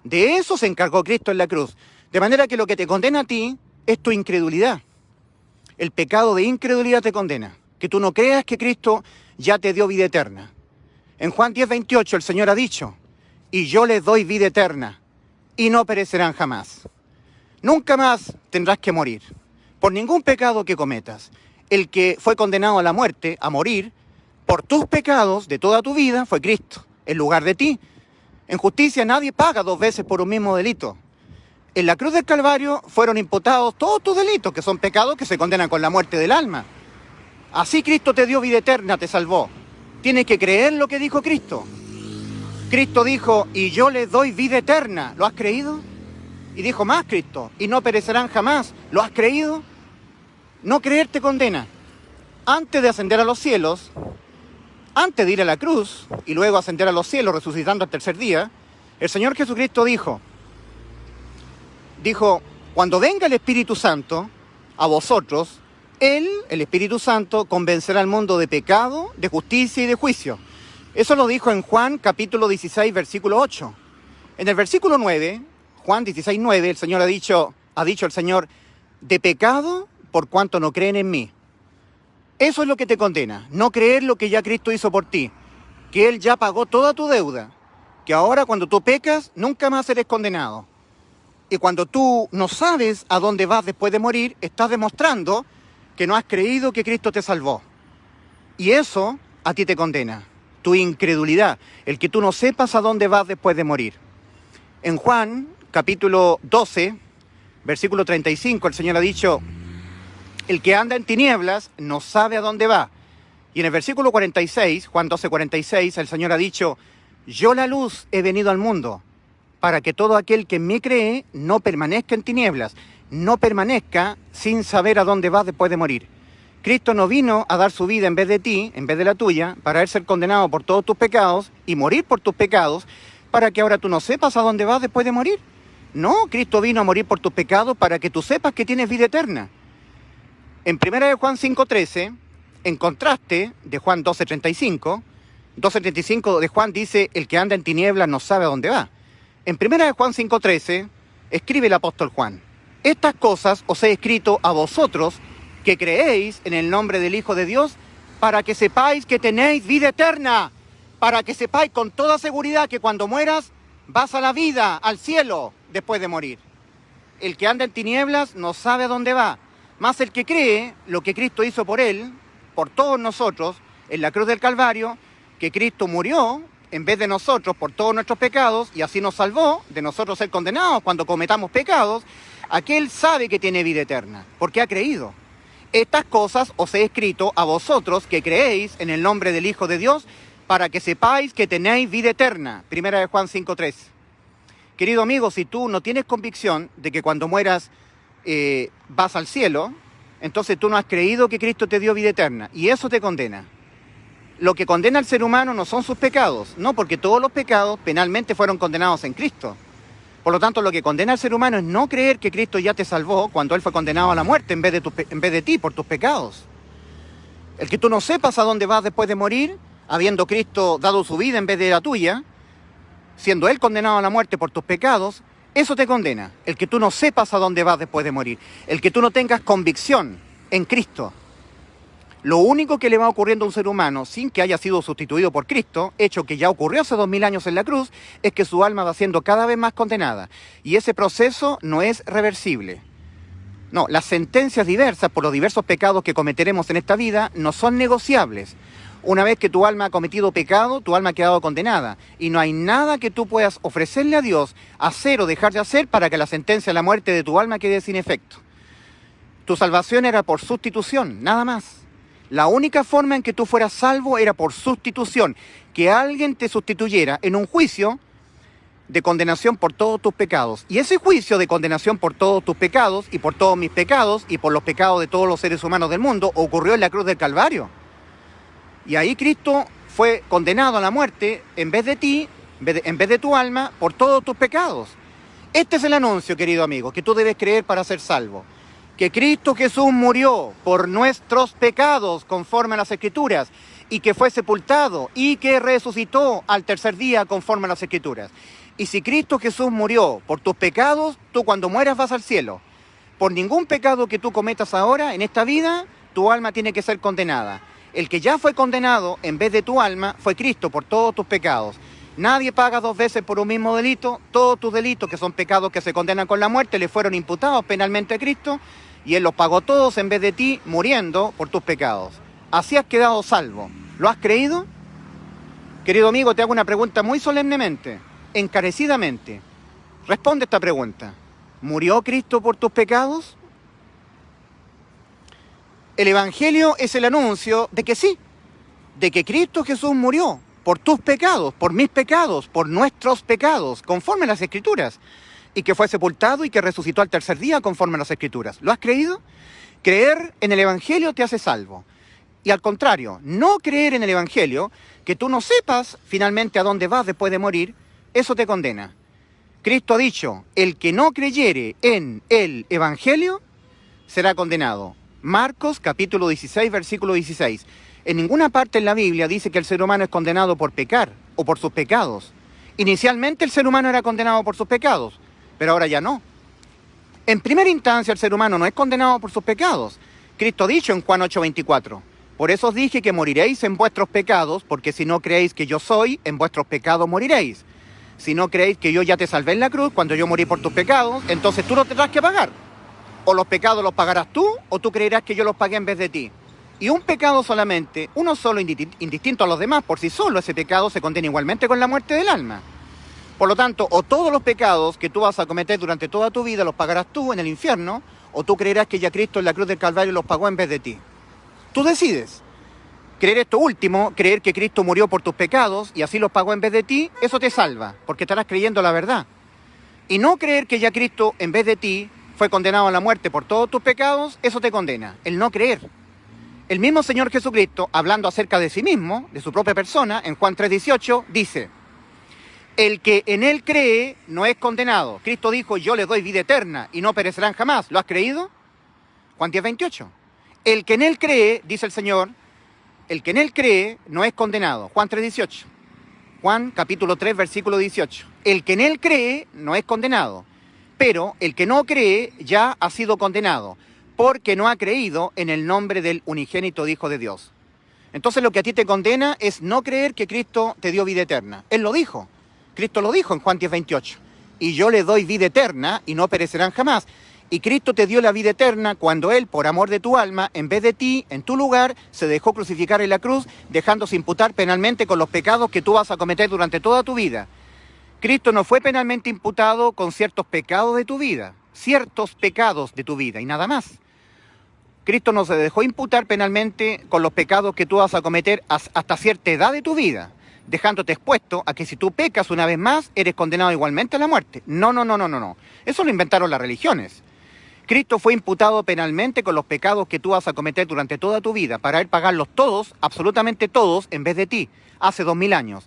De eso se encargó Cristo en la cruz. De manera que lo que te condena a ti es tu incredulidad. El pecado de incredulidad te condena. Que tú no creas que Cristo ya te dio vida eterna. En Juan 10:28 el Señor ha dicho, y yo les doy vida eterna, y no perecerán jamás. Nunca más tendrás que morir, por ningún pecado que cometas. El que fue condenado a la muerte, a morir, por tus pecados de toda tu vida, fue Cristo, en lugar de ti. En justicia nadie paga 2 veces por un mismo delito. En la cruz del Calvario fueron imputados todos tus delitos, que son pecados que se condenan con la muerte del alma. Así Cristo te dio vida eterna, te salvó. Tienes que creer lo que dijo Cristo. Cristo dijo, y yo les doy vida eterna. ¿Lo has creído? Y dijo más Cristo, y no perecerán jamás. ¿Lo has creído? No creer te condena. Antes de ascender a los cielos, antes de ir a la cruz, y luego ascender a los cielos resucitando al tercer día, el Señor Jesucristo dijo, cuando venga el Espíritu Santo a vosotros, Él, el Espíritu Santo, convencerá al mundo de pecado, de justicia y de juicio. Eso lo dijo en Juan capítulo 16, versículo 8. En el versículo 9, Juan 16, 9, el Señor ha dicho el Señor, de pecado por cuanto no creen en mí. Eso es lo que te condena, no creer lo que ya Cristo hizo por ti, que Él ya pagó toda tu deuda, que ahora cuando tú pecas nunca más eres condenado. Y cuando tú no sabes a dónde vas después de morir, estás demostrando que no has creído que Cristo te salvó. Y eso a ti te condena, tu incredulidad, el que tú no sepas a dónde vas después de morir. En Juan, capítulo 12, versículo 35, el Señor ha dicho, el que anda en tinieblas no sabe a dónde va. Y en el versículo 46, Juan 12, 46, el Señor ha dicho, yo la luz he venido al mundo, para que todo aquel que en mí cree no permanezca en tinieblas, no permanezca sin saber a dónde vas después de morir. Cristo no vino a dar su vida en vez de ti, en vez de la tuya, para él ser condenado por todos tus pecados y morir por tus pecados, para que ahora tú no sepas a dónde vas después de morir. No, Cristo vino a morir por tus pecados para que tú sepas que tienes vida eterna. En 1 Juan 5:13, en contraste de Juan 12:35, 12:35 de Juan dice, el que anda en tinieblas no sabe a dónde va. En 1 Juan 5:13, escribe el apóstol Juan, estas cosas os he escrito a vosotros que creéis en el nombre del Hijo de Dios, para que sepáis que tenéis vida eterna, para que sepáis con toda seguridad que cuando mueras vas a la vida, al cielo, después de morir. El que anda en tinieblas no sabe a dónde va, mas el que cree lo que Cristo hizo por él, por todos nosotros, en la cruz del Calvario, que Cristo murió en vez de nosotros por todos nuestros pecados y así nos salvó de nosotros ser condenados cuando cometamos pecados, aquel sabe que tiene vida eterna, porque ha creído. Estas cosas os he escrito a vosotros que creéis en el nombre del Hijo de Dios, para que sepáis que tenéis vida eterna. 1 Juan 5:3. Querido amigo, si tú no tienes convicción de que cuando mueras vas al cielo, entonces tú no has creído que Cristo te dio vida eterna, y eso te condena. Lo que condena al ser humano no son sus pecados, no, porque todos los pecados penalmente fueron condenados en Cristo. Por lo tanto, lo que condena al ser humano es no creer que Cristo ya te salvó cuando Él fue condenado a la muerte en vez de ti por tus pecados. El que tú no sepas a dónde vas después de morir, habiendo Cristo dado su vida en vez de la tuya, siendo Él condenado a la muerte por tus pecados, eso te condena. El que tú no sepas a dónde vas después de morir, el que tú no tengas convicción en Cristo. Lo único que le va ocurriendo a un ser humano sin que haya sido sustituido por Cristo, hecho que ya ocurrió hace 2000 años en la cruz, es que su alma va siendo cada vez más condenada. Y ese proceso no es reversible. No, las sentencias diversas por los diversos pecados que cometeremos en esta vida no son negociables. Una vez que tu alma ha cometido pecado, tu alma ha quedado condenada. Y no hay nada que tú puedas ofrecerle a Dios, hacer o dejar de hacer para que la sentencia de la muerte de tu alma quede sin efecto. Tu salvación era por sustitución, nada más. La única forma en que tú fueras salvo era por sustitución, que alguien te sustituyera en un juicio de condenación por todos tus pecados. Y ese juicio de condenación por todos tus pecados y por todos mis pecados y por los pecados de todos los seres humanos del mundo ocurrió en la cruz del Calvario. Y ahí Cristo fue condenado a la muerte en vez de ti, en vez de tu alma, por todos tus pecados. Este es el anuncio, querido amigo, que tú debes creer para ser salvo. Que Cristo Jesús murió por nuestros pecados conforme a las Escrituras y que fue sepultado y que resucitó al tercer día conforme a las Escrituras. Y si Cristo Jesús murió por tus pecados, tú cuando mueras vas al cielo. Por ningún pecado que tú cometas ahora en esta vida, tu alma tiene que ser condenada. El que ya fue condenado en vez de tu alma fue Cristo por todos tus pecados. Nadie paga dos veces por un mismo delito. Todos tus delitos, que son pecados que se condenan con la muerte, le fueron imputados penalmente a Cristo y Él los pagó todos en vez de ti, muriendo por tus pecados. Así has quedado salvo. ¿Lo has creído? Querido amigo, te hago una pregunta muy solemnemente, encarecidamente. Responde esta pregunta. ¿Murió Cristo por tus pecados? El Evangelio es el anuncio de que sí, de que Cristo Jesús murió por tus pecados, por mis pecados, por nuestros pecados, conforme a las Escrituras, y que fue sepultado y que resucitó al tercer día conforme a las Escrituras. ¿Lo has creído? Creer en el Evangelio te hace salvo. Y al contrario, no creer en el Evangelio, que tú no sepas finalmente a dónde vas después de morir, eso te condena. Cristo ha dicho, el que no creyere en el Evangelio será condenado. Marcos capítulo 16, versículo 16. En ninguna parte en la Biblia dice que el ser humano es condenado por pecar o por sus pecados. Inicialmente el ser humano era condenado por sus pecados, pero ahora ya no. En primera instancia el ser humano no es condenado por sus pecados. Cristo ha dicho en Juan 8:24, por eso os dije que moriréis en vuestros pecados, porque si no creéis que yo soy, en vuestros pecados moriréis. Si no creéis que yo ya te salvé en la cruz, cuando yo morí por tus pecados, entonces tú no tendrás que pagar. O los pecados los pagarás tú, o tú creerás que yo los pagué en vez de ti. Y un pecado solamente, uno solo indistinto a los demás, por sí solo, ese pecado se condena igualmente con la muerte del alma. Por lo tanto, o todos los pecados que tú vas a cometer durante toda tu vida los pagarás tú en el infierno, o tú creerás que ya Cristo en la cruz del Calvario los pagó en vez de ti. Tú decides. Creer esto último, creer que Cristo murió por tus pecados y así los pagó en vez de ti, eso te salva, porque estarás creyendo la verdad. Y no creer que ya Cristo en vez de ti fue condenado a la muerte por todos tus pecados, eso te condena, el no creer. El mismo Señor Jesucristo, hablando acerca de sí mismo, de su propia persona, en Juan 3:18, dice, el que en Él cree no es condenado. Cristo dijo, yo le doy vida eterna y no perecerán jamás. ¿Lo has creído? Juan 10:28. El que en Él cree, dice el Señor, el que en Él cree no es condenado. Juan 3:18. Juan capítulo 3, versículo 18. El que en Él cree no es condenado, pero el que no cree ya ha sido condenado, porque no ha creído en el nombre del unigénito Hijo de Dios. Entonces lo que a ti te condena es no creer que Cristo te dio vida eterna. Él lo dijo. Cristo lo dijo en Juan 10:28. Y yo le doy vida eterna y no perecerán jamás. Y Cristo te dio la vida eterna cuando Él, por amor de tu alma, en vez de ti, en tu lugar, se dejó crucificar en la cruz, dejándose imputar penalmente con los pecados que tú vas a cometer durante toda tu vida. Cristo no fue penalmente imputado con ciertos pecados de tu vida, y nada más. Cristo no se dejó imputar penalmente con los pecados que tú vas a cometer hasta cierta edad de tu vida, dejándote expuesto a que si tú pecas una vez más, eres condenado igualmente a la muerte. No. Eso lo inventaron las religiones. Cristo fue imputado penalmente con los pecados que tú vas a cometer durante toda tu vida, para Él pagarlos todos, absolutamente todos, en vez de ti, hace 2000 años.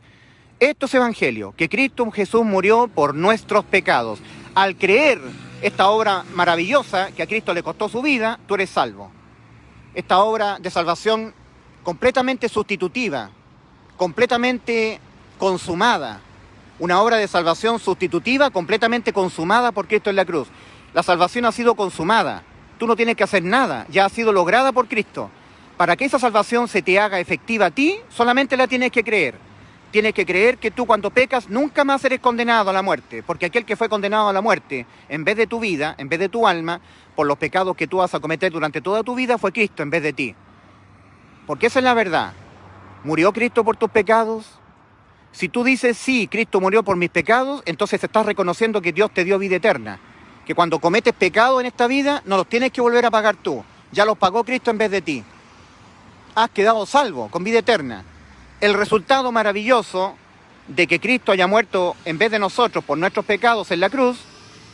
Esto es Evangelio, que Cristo Jesús murió por nuestros pecados. Al creer esta obra maravillosa que a Cristo le costó su vida, tú eres salvo. Esta obra de salvación completamente sustitutiva, completamente consumada. Una obra de salvación sustitutiva, completamente consumada por Cristo en la cruz. La salvación ha sido consumada. Tú no tienes que hacer nada, ya ha sido lograda por Cristo. Para que esa salvación se te haga efectiva a ti, solamente la tienes que creer. Tienes que creer que tú cuando pecas nunca más eres condenado a la muerte, porque aquel que fue condenado a la muerte, en vez de tu vida, en vez de tu alma, por los pecados que tú vas a cometer durante toda tu vida, fue Cristo en vez de ti. Porque esa es la verdad. ¿Murió Cristo por tus pecados? Si tú dices, sí, Cristo murió por mis pecados, entonces estás reconociendo que Dios te dio vida eterna. Que cuando cometes pecado en esta vida, no los tienes que volver a pagar tú. Ya los pagó Cristo en vez de ti. Has quedado salvo, con vida eterna. El resultado maravilloso de que Cristo haya muerto en vez de nosotros por nuestros pecados en la cruz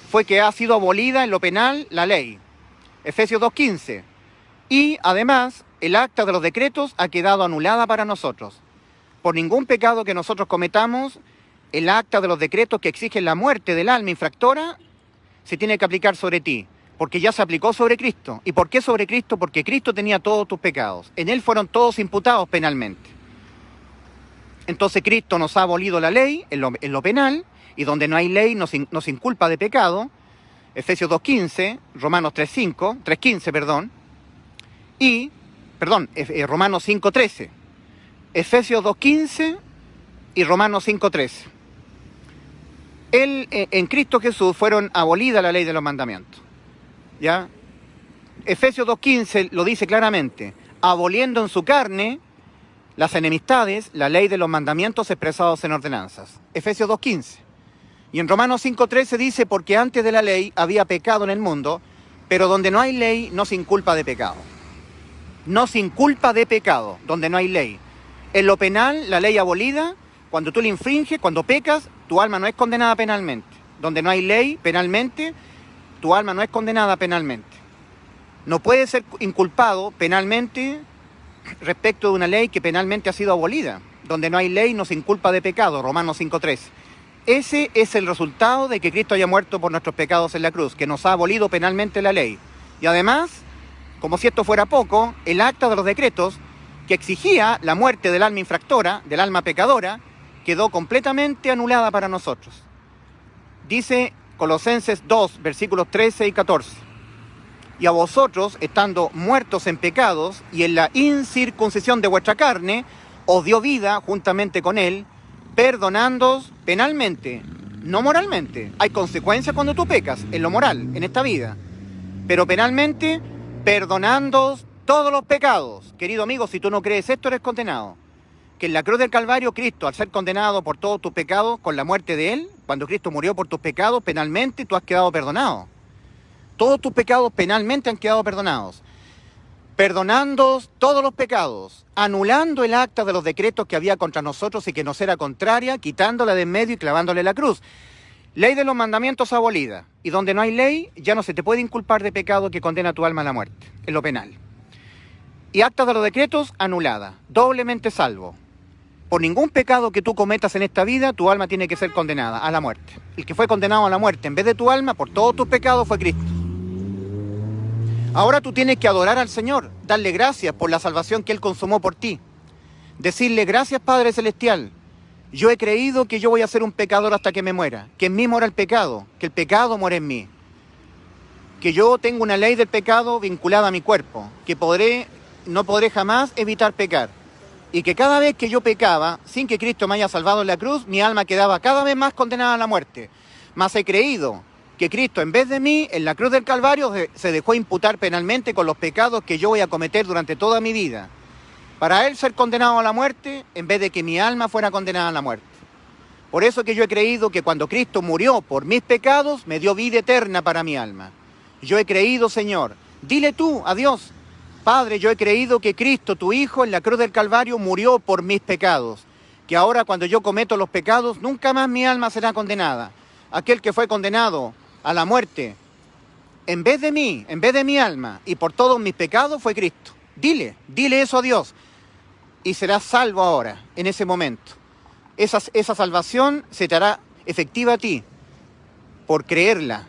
fue que ha sido abolida en lo penal la ley. Efesios 2:15. Y además el acta de los decretos ha quedado anulada para nosotros. Por ningún pecado que nosotros cometamos, el acta de los decretos que exigen la muerte del alma infractora se tiene que aplicar sobre ti, porque ya se aplicó sobre Cristo. ¿Y por qué sobre Cristo? Porque Cristo tenía todos tus pecados. En Él fueron todos imputados penalmente. Entonces Cristo nos ha abolido la ley en lo penal, y donde no hay ley nos inculpa de pecado. Efesios 2:15, Romanos 3:15, Romanos 5:13. Efesios 2:15 y Romanos 5:13. En Cristo Jesús fueron abolidas la ley de los mandamientos. ¿Ya? Efesios 2:15 lo dice claramente, aboliendo en su carne las enemistades, la ley de los mandamientos expresados en ordenanzas. Efesios 2:15. Y en Romanos 5:13 dice, porque antes de la ley había pecado en el mundo, pero donde no hay ley no se inculpa de pecado. No se inculpa de pecado, donde no hay ley. En lo penal, la ley abolida, cuando tú le infringes, cuando pecas, tu alma no es condenada penalmente. Donde no hay ley penalmente, tu alma no es condenada penalmente. No puede ser inculpado penalmente respecto de una ley que penalmente ha sido abolida. Donde no hay ley no se inculpa de pecado, Romanos 5:13. Ese es el resultado de que Cristo haya muerto por nuestros pecados en la cruz, que nos ha abolido penalmente la ley. Y además, como si esto fuera poco, el acta de los decretos que exigía la muerte del alma infractora, del alma pecadora, quedó completamente anulada para nosotros. Dice Colosenses 2, versículos 13 y 14. Y a vosotros, estando muertos en pecados y en la incircuncisión de vuestra carne, os dio vida juntamente con él, perdonándoos penalmente, no moralmente. Hay consecuencias cuando tú pecas, en lo moral, en esta vida. Pero penalmente, perdonándoos todos los pecados. Querido amigo, si tú no crees esto, eres condenado. Que en la cruz del Calvario, Cristo, al ser condenado por todos tus pecados, con la muerte de Él, cuando Cristo murió por tus pecados, penalmente tú has quedado perdonado. Todos tus pecados penalmente han quedado perdonados. Perdonándoos todos los pecados, anulando el acta de los decretos que había contra nosotros y que nos era contraria, quitándola de en medio y clavándole la cruz. Ley de los mandamientos abolida. Y donde no hay ley, ya no se te puede inculpar de pecado que condena tu alma a la muerte, en lo penal. Y acta de los decretos anulada, doblemente salvo. Por ningún pecado que tú cometas en esta vida, tu alma tiene que ser condenada a la muerte. El que fue condenado a la muerte en vez de tu alma, por todos tus pecados, fue Cristo. Ahora tú tienes que adorar al Señor, darle gracias por la salvación que Él consumó por ti. Decirle, gracias Padre Celestial, yo he creído que yo voy a ser un pecador hasta que me muera, que en mí mora el pecado, que el pecado muere en mí, que yo tengo una ley del pecado vinculada a mi cuerpo, que no podré jamás evitar pecar, y que cada vez que yo pecaba, sin que Cristo me haya salvado en la cruz, mi alma quedaba cada vez más condenada a la muerte. Mas he creído que Cristo, en vez de mí, en la cruz del Calvario, se dejó imputar penalmente con los pecados que yo voy a cometer durante toda mi vida, para Él ser condenado a la muerte, en vez de que mi alma fuera condenada a la muerte. Por eso que yo he creído que cuando Cristo murió por mis pecados, me dio vida eterna para mi alma. Yo he creído, Señor, dile tú a Dios, Padre, yo he creído que Cristo, tu Hijo, en la cruz del Calvario murió por mis pecados, que ahora cuando yo cometo los pecados, nunca más mi alma será condenada. Aquel que fue condenado a la muerte, en vez de mí, en vez de mi alma, y por todos mis pecados, fue Cristo. Dile eso a Dios, y serás salvo ahora, en ese momento. Esa salvación se te hará efectiva a ti, por creerla.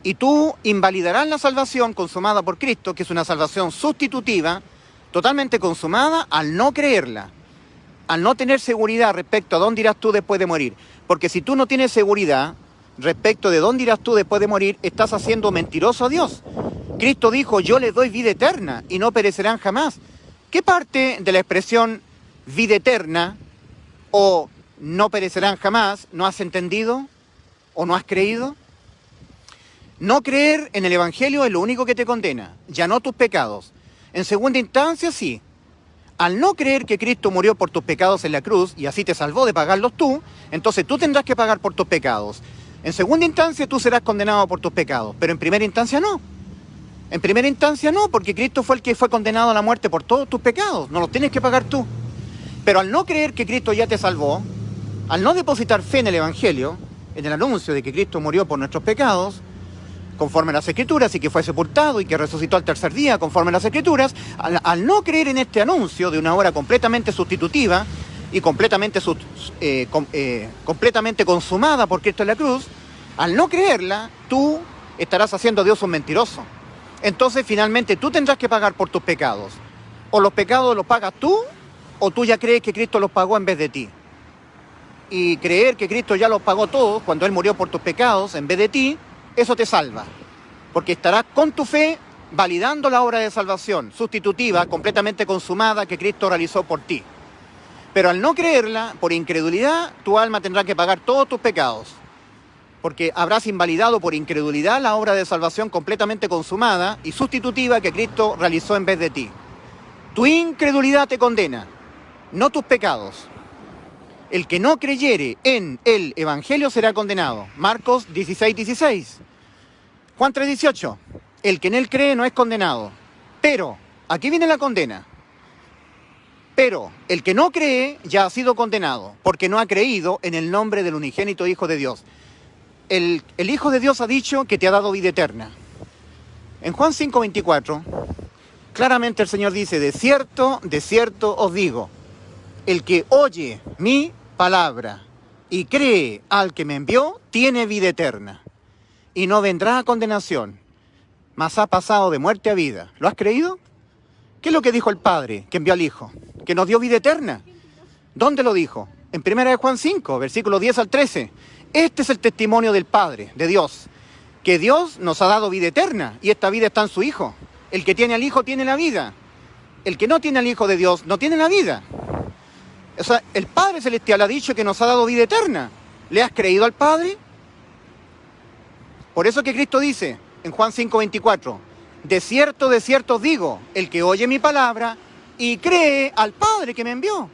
Y tú invalidarás la salvación consumada por Cristo, que es una salvación sustitutiva, totalmente consumada, al no creerla, al no tener seguridad respecto a dónde irás tú después de morir. Porque si tú no tienes seguridad respecto de dónde irás tú después de morir, estás haciendo mentiroso a Dios. Cristo dijo, yo les doy vida eterna y no perecerán jamás. ¿Qué parte de la expresión vida eterna o no perecerán jamás no has entendido o no has creído? No creer en el Evangelio es lo único que te condena, ya no tus pecados. En segunda instancia, sí. Al no creer que Cristo murió por tus pecados en la cruz y así te salvó de pagarlos tú, entonces tú tendrás que pagar por tus pecados. En segunda instancia tú serás condenado por tus pecados, pero en primera instancia no. En primera instancia no, porque Cristo fue el que fue condenado a la muerte por todos tus pecados, no los tienes que pagar tú. Pero al no creer que Cristo ya te salvó, Al no depositar fe en el Evangelio, en el anuncio de que Cristo murió por nuestros pecados, conforme a las Escrituras, y que fue sepultado y que resucitó al tercer día, conforme a las Escrituras, al no creer en este anuncio de una obra completamente sustitutiva y completamente consumada por Cristo en la cruz, al no creerla, tú estarás haciendo a Dios un mentiroso. Entonces, finalmente, tú tendrás que pagar por tus pecados. O los pecados los pagas tú, o tú ya crees que Cristo los pagó en vez de ti. Y creer que Cristo ya los pagó todos cuando Él murió por tus pecados en vez de ti, eso te salva. Porque estarás con tu fe validando la obra de salvación sustitutiva, completamente consumada, que Cristo realizó por ti. Pero al no creerla, por incredulidad, tu alma tendrá que pagar todos tus pecados. Porque habrás invalidado por incredulidad la obra de salvación completamente consumada y sustitutiva que Cristo realizó en vez de ti. Tu incredulidad te condena, no tus pecados. El que no creyere en el Evangelio será condenado. Marcos 16:16. Juan 3:18. El que en él cree no es condenado. Pero, aquí viene la condena. Pero el que no cree ya ha sido condenado, porque no ha creído en el nombre del unigénito Hijo de Dios. El Hijo de Dios ha dicho que te ha dado vida eterna. En Juan 5:24, claramente el Señor dice, de cierto os digo, el que oye mi palabra y cree al que me envió, tiene vida eterna, y no vendrá a condenación, mas ha pasado de muerte a vida. ¿Lo has creído? ¿Qué es lo que dijo el Padre que envió al Hijo? Que nos dio vida eterna. ¿Dónde lo dijo? En 1 Juan 5, versículos 10 al 13. Este es el testimonio del Padre, de Dios, que Dios nos ha dado vida eterna, y esta vida está en su Hijo. El que tiene al Hijo tiene la vida. El que no tiene al Hijo de Dios no tiene la vida. O sea, el Padre Celestial ha dicho que nos ha dado vida eterna. ¿Le has creído al Padre? Por eso que Cristo dice en Juan 5:24, de cierto os digo, el que oye mi palabra y cree al Padre que me envió.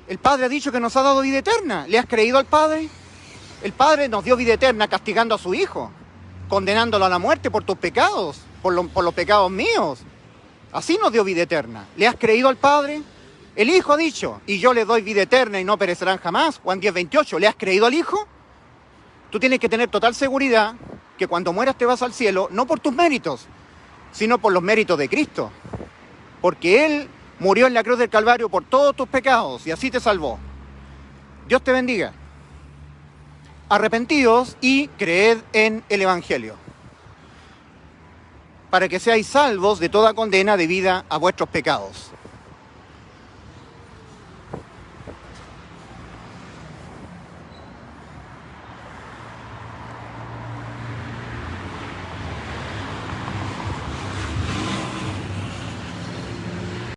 El Padre ha dicho que nos ha dado vida eterna. ¿Le has creído al Padre? El Padre nos dio vida eterna castigando a su Hijo, condenándolo a la muerte por tus pecados, por los pecados míos. Así nos dio vida eterna. ¿Le has creído al Padre? El Hijo ha dicho, y yo le doy vida eterna y no perecerán jamás. Juan 10:28. ¿Le has creído al Hijo? Tú tienes que tener total seguridad que cuando mueras te vas al cielo, no por tus méritos, sino por los méritos de Cristo. Porque Él murió en la cruz del Calvario por todos tus pecados y así te salvó. Dios te bendiga. Arrepentíos y creed en el Evangelio, para que seáis salvos de toda condena debida a vuestros pecados.